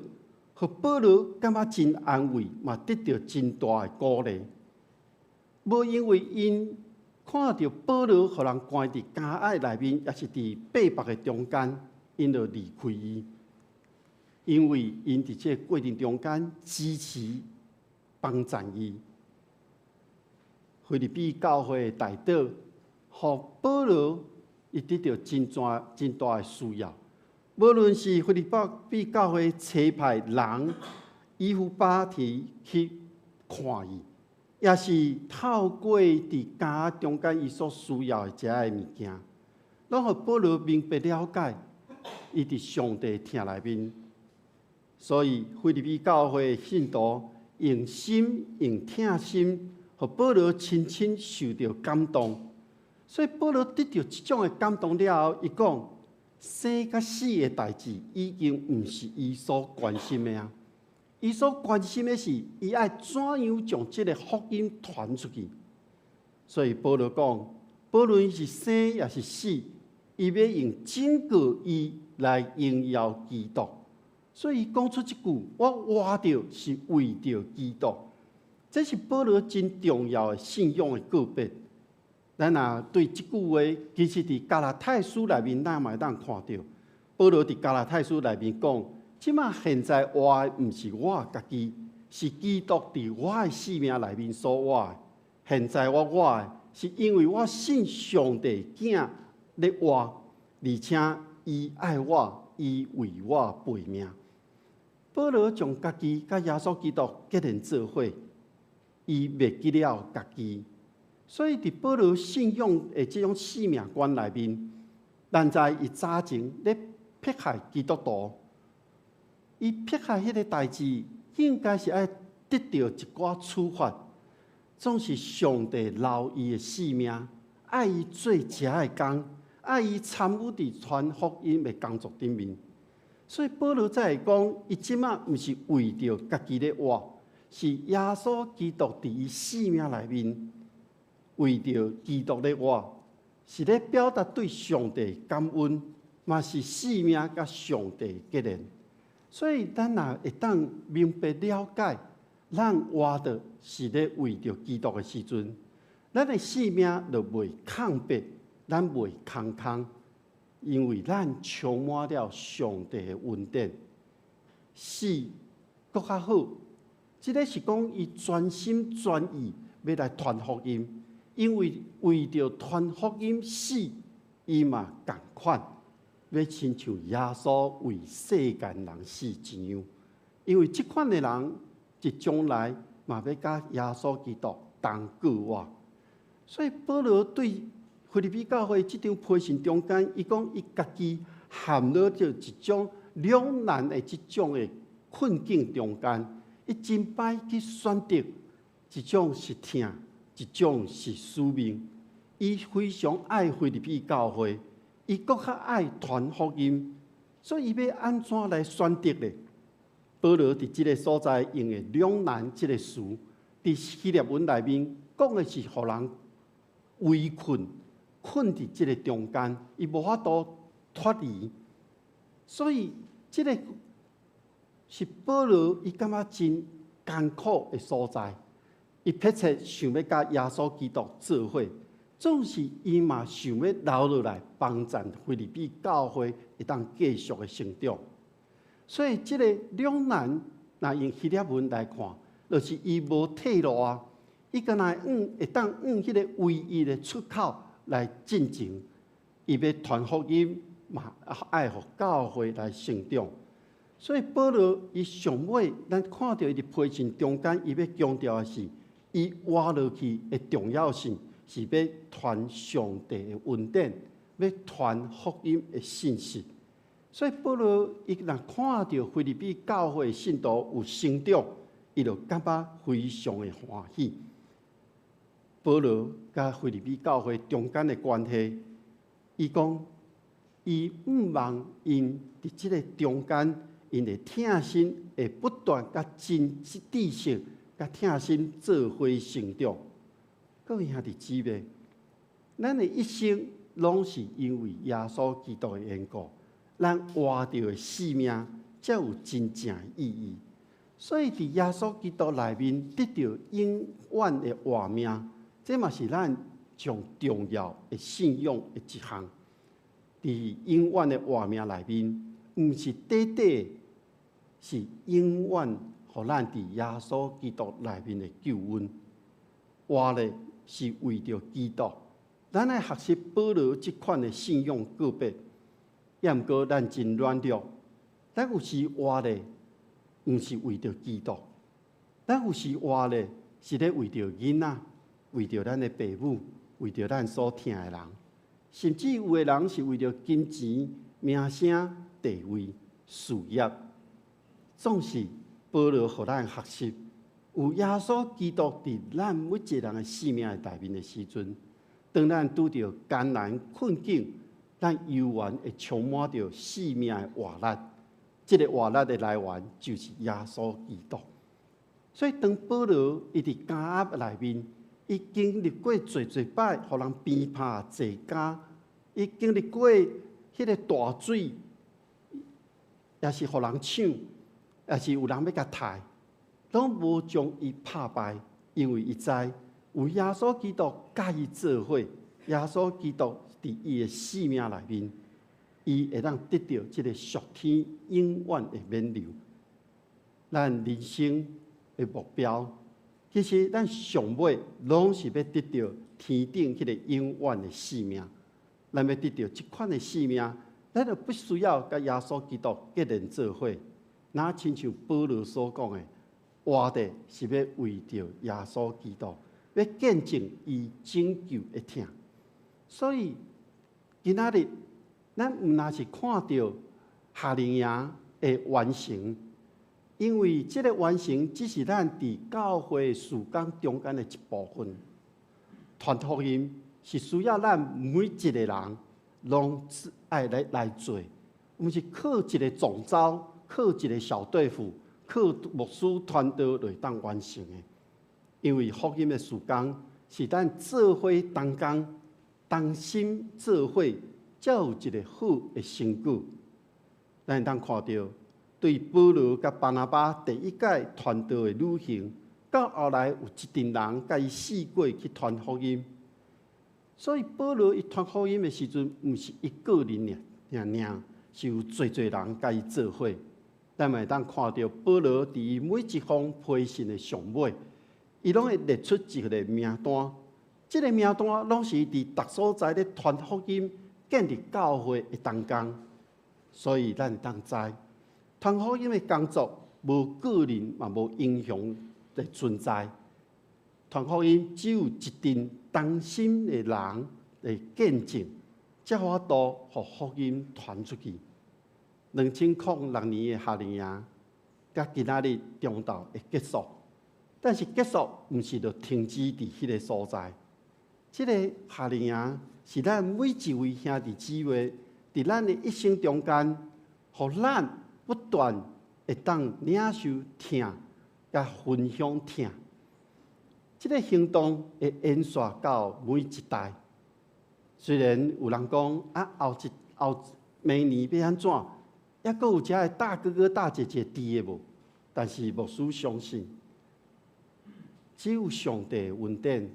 互保罗感觉真安慰，嘛得到真大的鼓励。无因为因看到保罗互人关伫监隘内面，也是伫逼迫的中间，因就离开伊。因为因伫这过程中间支持、帮助伊。腓立比教会的代祷，互保罗。伊得到真大的需要，无论是腓立比教会差派人以赴巴提去看伊，也是透过伫家中间伊所需要的遮个物件，拢互保罗明白了解，伊伫上帝听内面，所以腓立比教会的信徒用心用疼心，互保罗亲身受到感动。所以保罗得到这种的感动了后，伊讲生甲死的代志已经毋是伊所关心的啊。伊所关心的是，伊爱怎样将这个福音传出去。所以保罗讲，不论是生也是死，伊要用整个伊来荣耀基督。所以讲出一句：我活着是为着基督。这是保罗真重要的信仰的告别。咱若对即句话，其实伫加拉太书内面，咱嘛会当看到，保罗伫加拉太书内面讲，即马现在活的毋是我家己，是基督伫我的生命内面所活的。现在我活的，是因为我信上帝囝咧活，而且伊爱我，伊为我背命。保罗将家己甲耶稣基督结连做伙，伊袂记了家己。所以伫保罗信仰的这种使命观内面，咱在伊早前咧迫害基督徒，伊迫害迄个代志，应该是爱得到一寡处罚，总是上帝留伊的性命，爱伊做食的工，爱伊参与伫传福音的工作顶面。所以保罗才会讲，伊即马毋是为着家己咧活，是耶稣基督伫伊性命内面，为着基督咧活，是咧表达对上帝感恩，嘛是性命甲上帝结连。所以咱若会当明白了解，咱活着是咧为着基督的时阵，咱的性命就袂空白，咱袂空空。因为咱充满了上帝的恩典，是搁较好。即个是讲伊全心全意要来传福音，因为着传福音死，伊嘛共款，要亲像耶稣为世间人死一样。因为即款的人，一将来嘛要甲耶稣基督同过活。所以保罗对腓立比教会这张批信中间，伊讲伊家己陷入着一种两难的这种的困境中间，伊真歹去选择一种是疼，一种是使命。伊非常爱腓立比教会，伊搁较爱传福音，所以伊要安怎来选择呢？保罗伫这个所在用的两难这个词，伫希腊文内面讲的是互人围困。困伫即个中间，伊无法度脱离，所以即个是保罗伊感觉真艰苦的所在。伊迫切想要甲耶稣基督做伙，总是伊嘛想要留落来帮助腓立比教会会当继续的成长。所以即个两难，若用希腊文来看，就是伊无退路啊，伊敢若会当用迄个唯一的出口。来进前，伊要传福音嘛，爱互教会来成长。所以保罗伊上尾，咱看到伊伫批信中间，伊要强调的是，伊活落去的重要性是要传上帝的恩典，要传福音的信息。所以保罗伊若看到腓立比教会的信徒有成长，伊就感觉非常的欢喜。保罗甲腓立比教会中间的关系，伊讲，伊毋望因伫即个中间，因的疼心会不断甲真知识、甲疼心做伙成长。各位兄弟姊妹，咱的一生拢是因为耶稣基督的缘故，咱活着的生命才有真正的意义。所以伫耶稣基督内面得到永远的活命。这嘛是咱上重要的信仰的一项，伫永远的活命内面，毋是短短，是永远，互咱伫耶稣基督内面的救恩。活咧是为着基督，咱来学习保罗这款的信仰告别。也毋过咱真软弱，咱有时活咧，毋是为着基督，咱有时活咧是咧为着囡仔。为着咱的父母，为着咱所疼的人，甚至有的人是为着金钱、名声、地位、事业，总是保罗互咱学习，有耶稣基督伫咱每一个人的生命的内面的时阵，当咱拄着艰难困境，咱犹原会充满着生命的活力。这个活力的来源就是耶稣基督。所以当保罗伊伫监狱内面。伊经历过侪摆，互人鞭拍坐监；伊经历过迄个大水，也是互人抢，也是有人要甲杀，拢无将伊拍败，因为伊知有耶稣基督甲伊做伙，耶稣基督伫伊的生命内面，伊会当得到即个属天永远的免流。咱人生的目标。其实，咱上尾拢是要得到天顶迄个永远的生命。咱要得到这款的生命，咱就不需要甲耶稣基督结连做伙。那亲像保罗所讲的，活的是要为着耶稣基督，要见证伊拯救的疼。所以今仔日，咱毋但是看到夏令营的完成，因为这个完成只是咱伫教会事工中间的一部分。传福音是需要咱每一个人拢爱来做，毋是靠一个总召，靠一个小队伍，靠牧师团队来当完成的。因为福音的事工是咱做伙同工、同心做伙，才有一个好的成果。咱当看到，对保罗甲巴拿巴第一届传道的旅行，到后来有一群人甲伊四过去传福音。所以保罗伊传福音的时阵，毋是一个人尔，是有侪人甲伊做伙。咱嘛会当看到保罗伫每一封批信的上尾，伊拢会列出一个名单。这个名单拢是伫逐所在咧传福音、建立教会的同工。所以咱会当知，传福音的工作无个人嘛无英雄的存在。传福音只有一群同心的人来见证，才法度互福音传出去。2006年的夏令营，甲今仔日中昼会结束，但是结束毋是就停止伫迄个所在。这个夏令营是咱每一位兄弟姊妹伫咱的一生中间，互咱不断会当领受疼，甲分享疼。这个行动会延续到每一代。虽然有人讲后明年要安怎，还阁有遮个大哥哥大姐姐伫个无？但是牧师相信，只有上帝的恩典，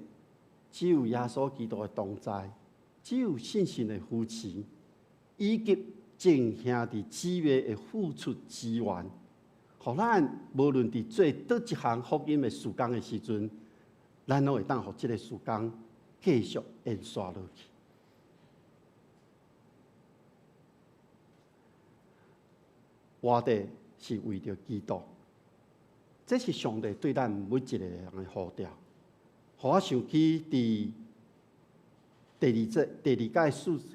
只有耶稣基督的同在，只有信心的扶持，以及正兄弟姊妹的付出资源，互咱无论伫做倒一项福音的事工的时阵，咱拢会当互即个事工继续延续落去。活的是为着基督，这是上帝对咱每一个人的呼召。互我想起伫第二届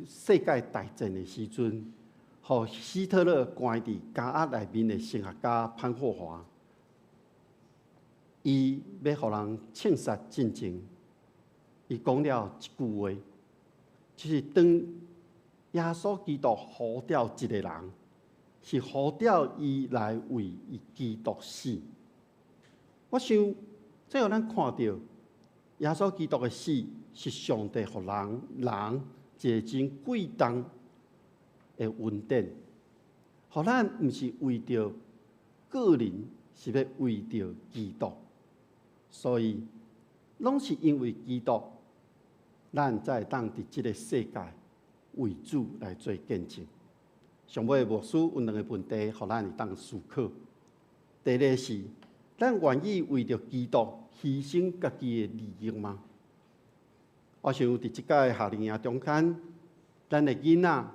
世界大战的时阵，互希特勒关伫监狱内面的神学家潘霍华，伊要互人枪杀进前，伊讲了一句话，就是当耶稣基督呼召一个人，是呼召伊来为伊基督死。我想，最后咱看到耶稣基督的死，是上帝互人一个真贵重的恩典，互咱毋是为着个人，是要为着基督。所以，拢是因为基督，咱才会当伫即个世界为主来做见证。上尾牧师有两个问题，互咱会当思考。第一个是，咱愿意为着基督牺牲家己的利益吗？我想伫即届夏令营中间，咱的囡仔、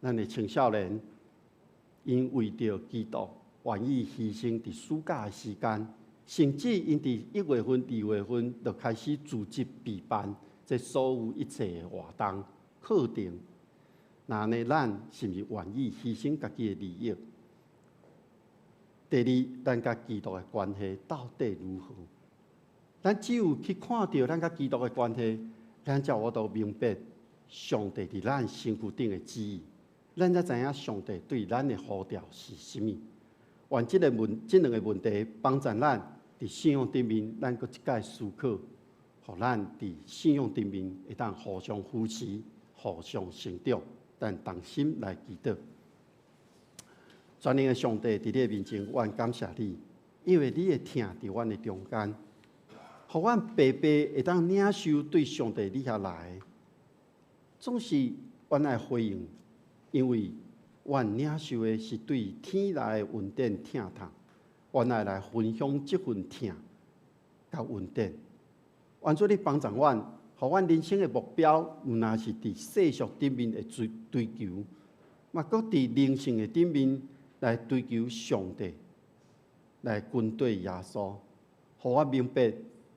咱的青少年，因为着基督愿意牺牲伫暑假的时间。甚至因伫1月份、2月份就开始组织备办这所有一切的活动、课程。那呢，咱是毋是愿意牺牲家己的利益？第二，咱甲基督的关系到底如何？咱只有去看到咱甲基督的关系，咱才有法度明白上帝伫咱身躯顶的旨意，咱才知影上帝对咱的呼召是甚物。愿这两个问题帮助咱伫信仰顶面，咱搁一届思考，互咱伫信仰顶面会当互相扶持、互相成长，但同心来祈祷。全能的上帝伫你的面前，阮感谢你，因为你的疼伫阮的中间，互阮白白会当领受对上帝你遐来，总是阮爱回应，因为阮领受的是对天来的恩典疼痛，阮爱来分享这份疼甲恩典。愿主你帮助阮，互阮人生的目标，毋但是伫世俗顶面的追求，嘛搁伫灵性的顶面来追求上帝，来跟对耶稣。互我明白，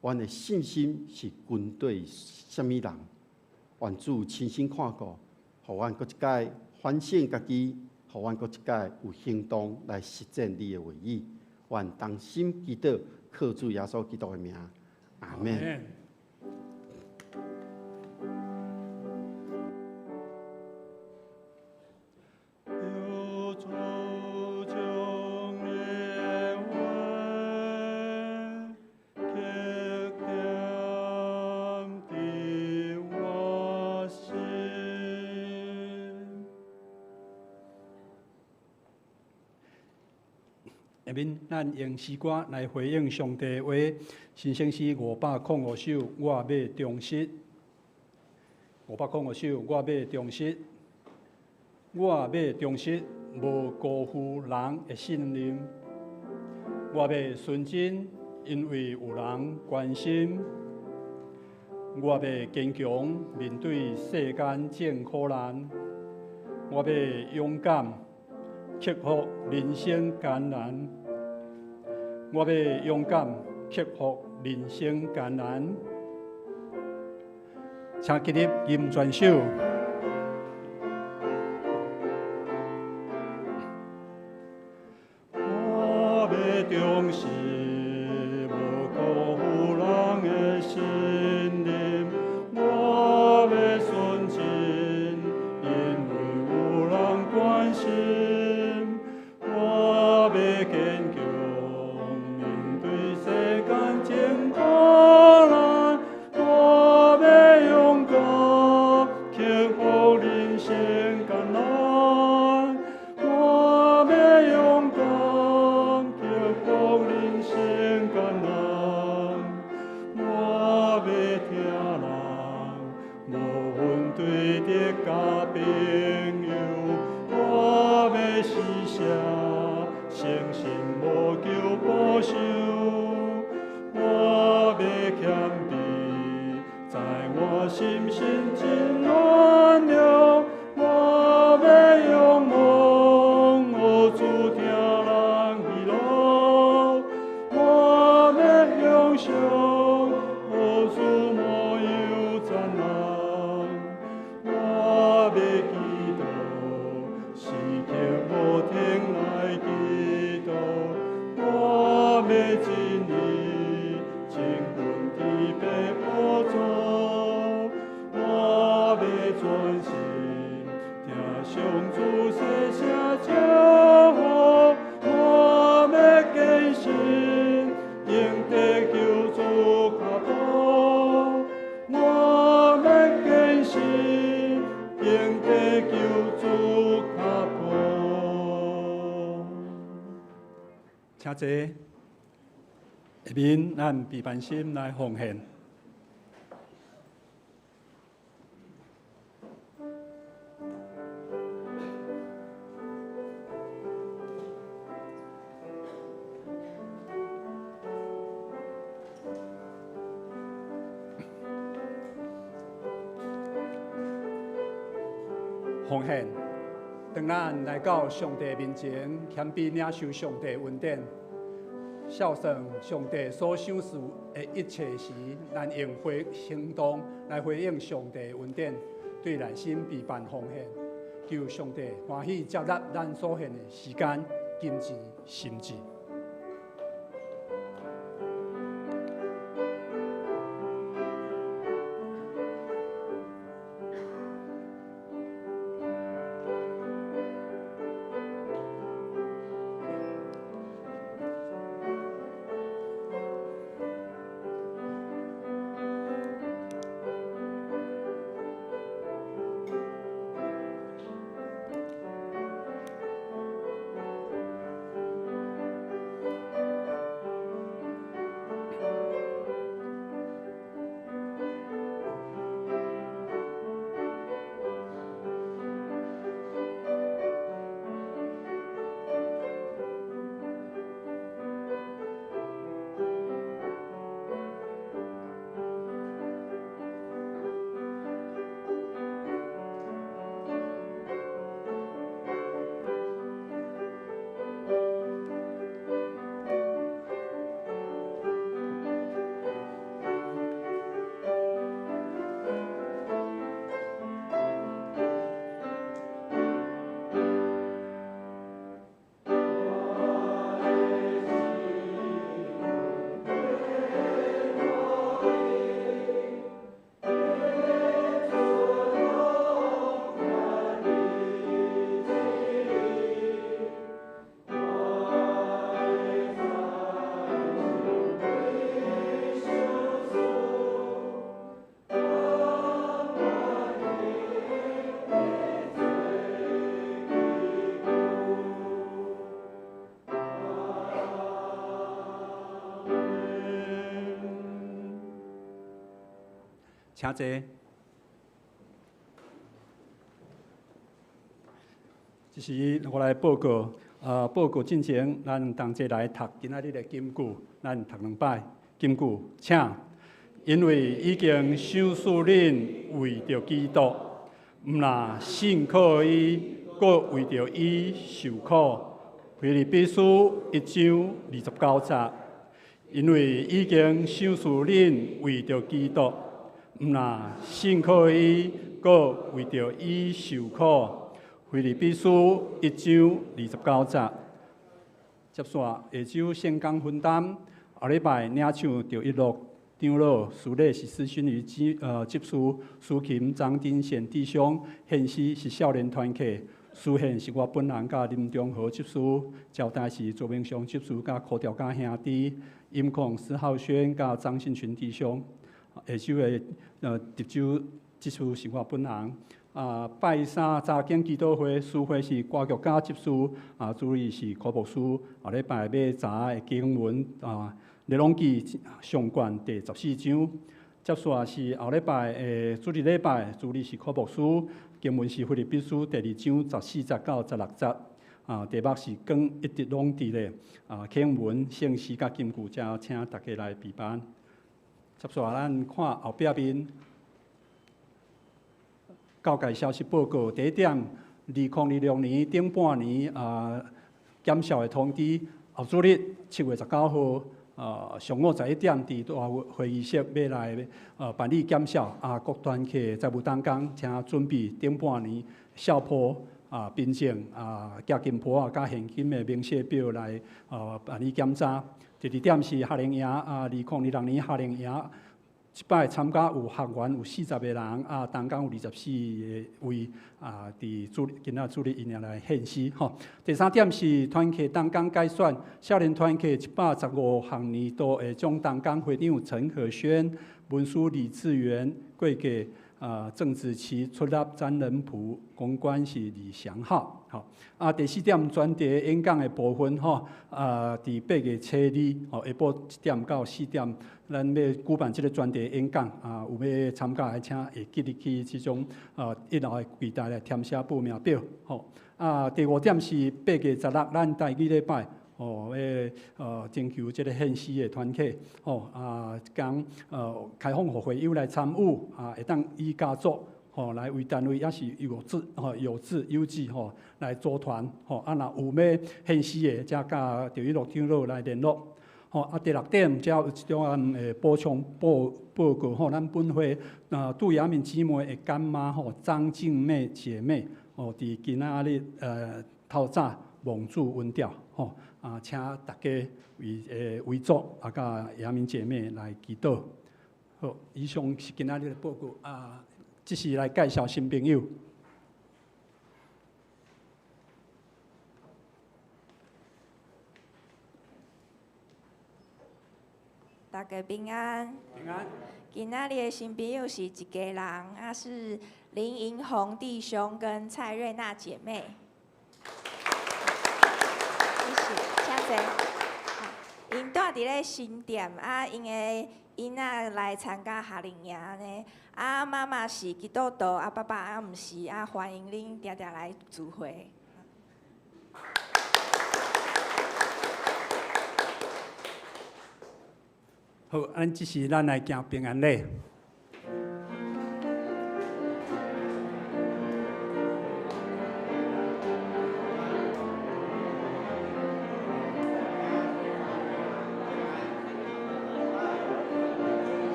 阮的信心是军队什么人？愿主亲身看顾，互阮搁一届反省家己，互阮搁一届有行动来实践你的话语。愿同心祈祷，靠主耶稣基督的名，阿门。下面咱用诗歌来回应上帝的话，新生诗505首，我要忠实。505首，我要忠实。我要忠实，无辜负人的信任。我要纯真，因为有人关心。我要坚强，面对世间种苦难。我要勇敢，克服人生艰难。我要勇敢克服人生艰难，请今日吟全首。我要忠实，无辜负人的信任。我要纯真，因为有人关心。我要坚强。请坐，下面咱备办心来奉献。奉献，当咱来到上帝面前，谦卑领受上帝恩典，孝顺上帝所赏赐的一切时，咱用行动来回应上帝恩典，对内心备办奉献，求上帝欢喜接纳咱所献的时间、金钱、心智。请坐。这是我来报告。报告进前，咱同齐来读今仔日的金句，咱读2摆。金句，请。因为已经想使恁为着基督，毋但信靠伊，阁为着伊受苦。腓立比书1章29节。因为已经想使恁为着基督，毋但信靠伊，阁为着伊受苦。腓立比书1章29节。接续下周圣工分担，下礼拜领唱着一乐。长老司礼是施训于执事苏琴张丁贤弟兄，献诗是少年团契，书献是我本人甲林中和执事，交代是左明祥执事甲柯条家兄弟，音控施浩轩甲张信群弟兄。下周的特首执事是我本人。拜三查经基督会，书会是歌剧家执事，主理是柯牧师。下礼拜要查的经文列王记上卷第14章。接续是后礼拜主日礼拜，主理是柯牧师。经文是腓立比书第2章14节到16节。题目是讲一直拢伫咧经文、圣诗甲金句，则请大家来备班。接续咱看后壁面。教界消息报告，第一点，2026年顶半年检校的通知，后主日7月19号，上午11点伫大会议室要来办理检校，各团契在务当工，请准备顶半年校坡凭证押金簿甲现金的明细表来办理检查。第二点是夏令营，2026年夏令营。即摆参加有学员有40个人，东港有24个位，今仔主日因也来献诗吼。第三点是团契东港改选，少年团契115项年度会将东港会长陈可轩、文书李志源、贵给郑子琪出入詹仁普，公关是李祥浩。好，第四点专题演讲的部分伫8月初2，下晡1点到4点，咱要举办这个专题演讲，有要参加的请会记入去这种一路的柜台来填写报名表。第5点是8月16，咱第2礼拜。要征求这个献诗的团契，讲开放互会友来参与，会当以家族来为单位，也是有志来组团，若有要献诗的，则甲赵一乐长老来联络。第6点，则有一种补充报告，咱本会杜雅敏姊妹的干妈张静妹姐妹，伫今仔日透早蒙主温调，请大家为主，甲雅敏姐妹来祈祷。好，以上是今仔日的报告。这是来介绍新朋友。大家平安。平安。今仔日的新朋友是一家人，是林银红弟兄跟蔡瑞娜姐妹。谢谢。因住伫咧新店，因的囡仔来参加夏令营呢。妈妈是基督徒，爸爸毋是，欢迎恁定定来聚会。好，这是咱来行平安礼。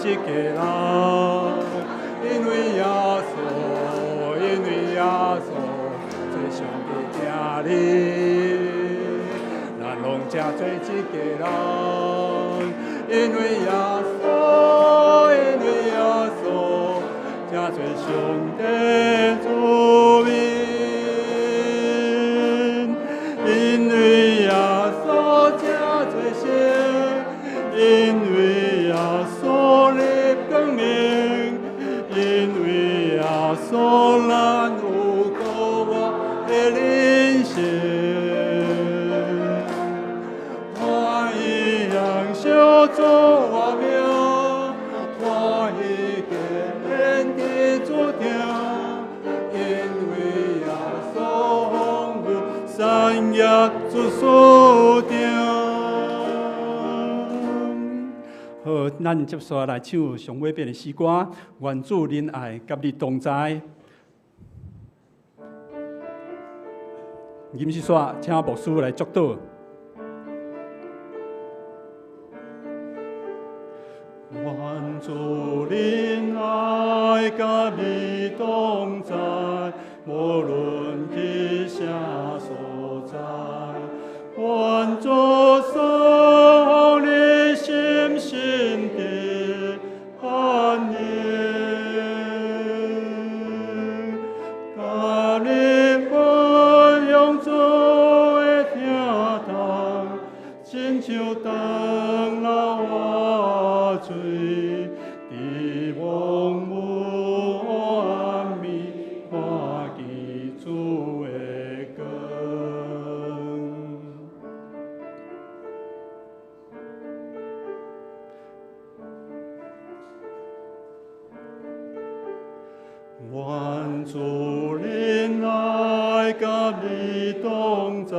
一个人，因为耶稣，因为耶稣，做上帝听你，咱拢正做一个人，因为耶稣，因为耶稣，正做上帝子民，因为耶稣正做神，因为耶稣立光明，因为耶稣咱有过我的人生，欢喜享受做我命，欢喜见天注定，因为耶稣丰富善业做所定。好，咱接下来唱上尾篇的诗歌，愿主仁爱甲你同在。吟诗煞，请牧师来祝祷。愿主仁爱甲你同在，无论去啥所在，愿主赐你心心的安宁，甲你分享主的厅堂，亲像灯笼我水，伫望母暗暝，看见主的光。愿主仁爱甲你同在，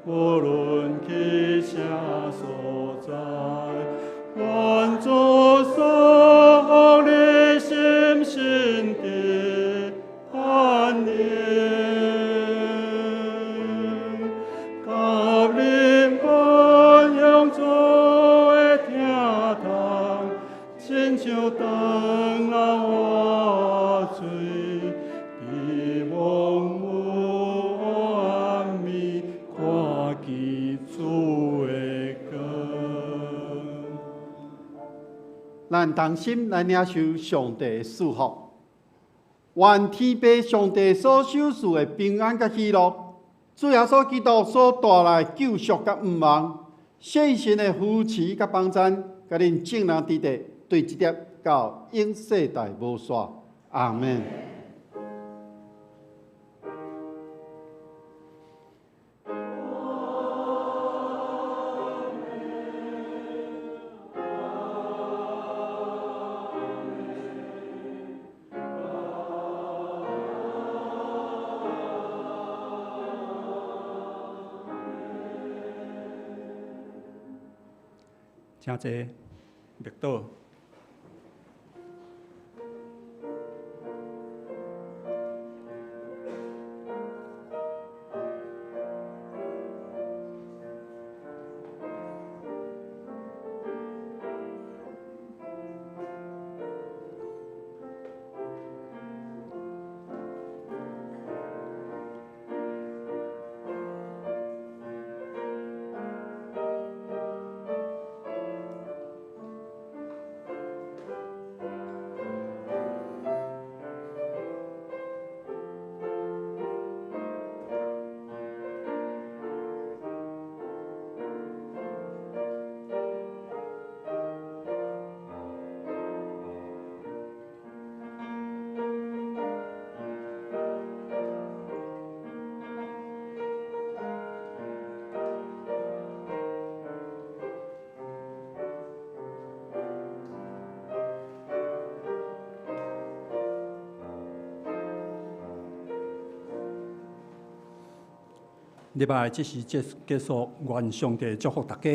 无论去啥所在，愿主赐你心心的安宁，甲你分享主的厅堂，亲像灯笼我水，伫望母暗暝，看见主的光。咱同心来领受上帝的祝福，愿天父上帝所授予的平安甲喜乐，主耶稣基督所带来救赎甲盼望，圣神的扶持甲帮助，甲恁正人之地对这点到永世代无煞。阿门。请坐，默祷。礼拜即时结束，愿上帝祝福大家。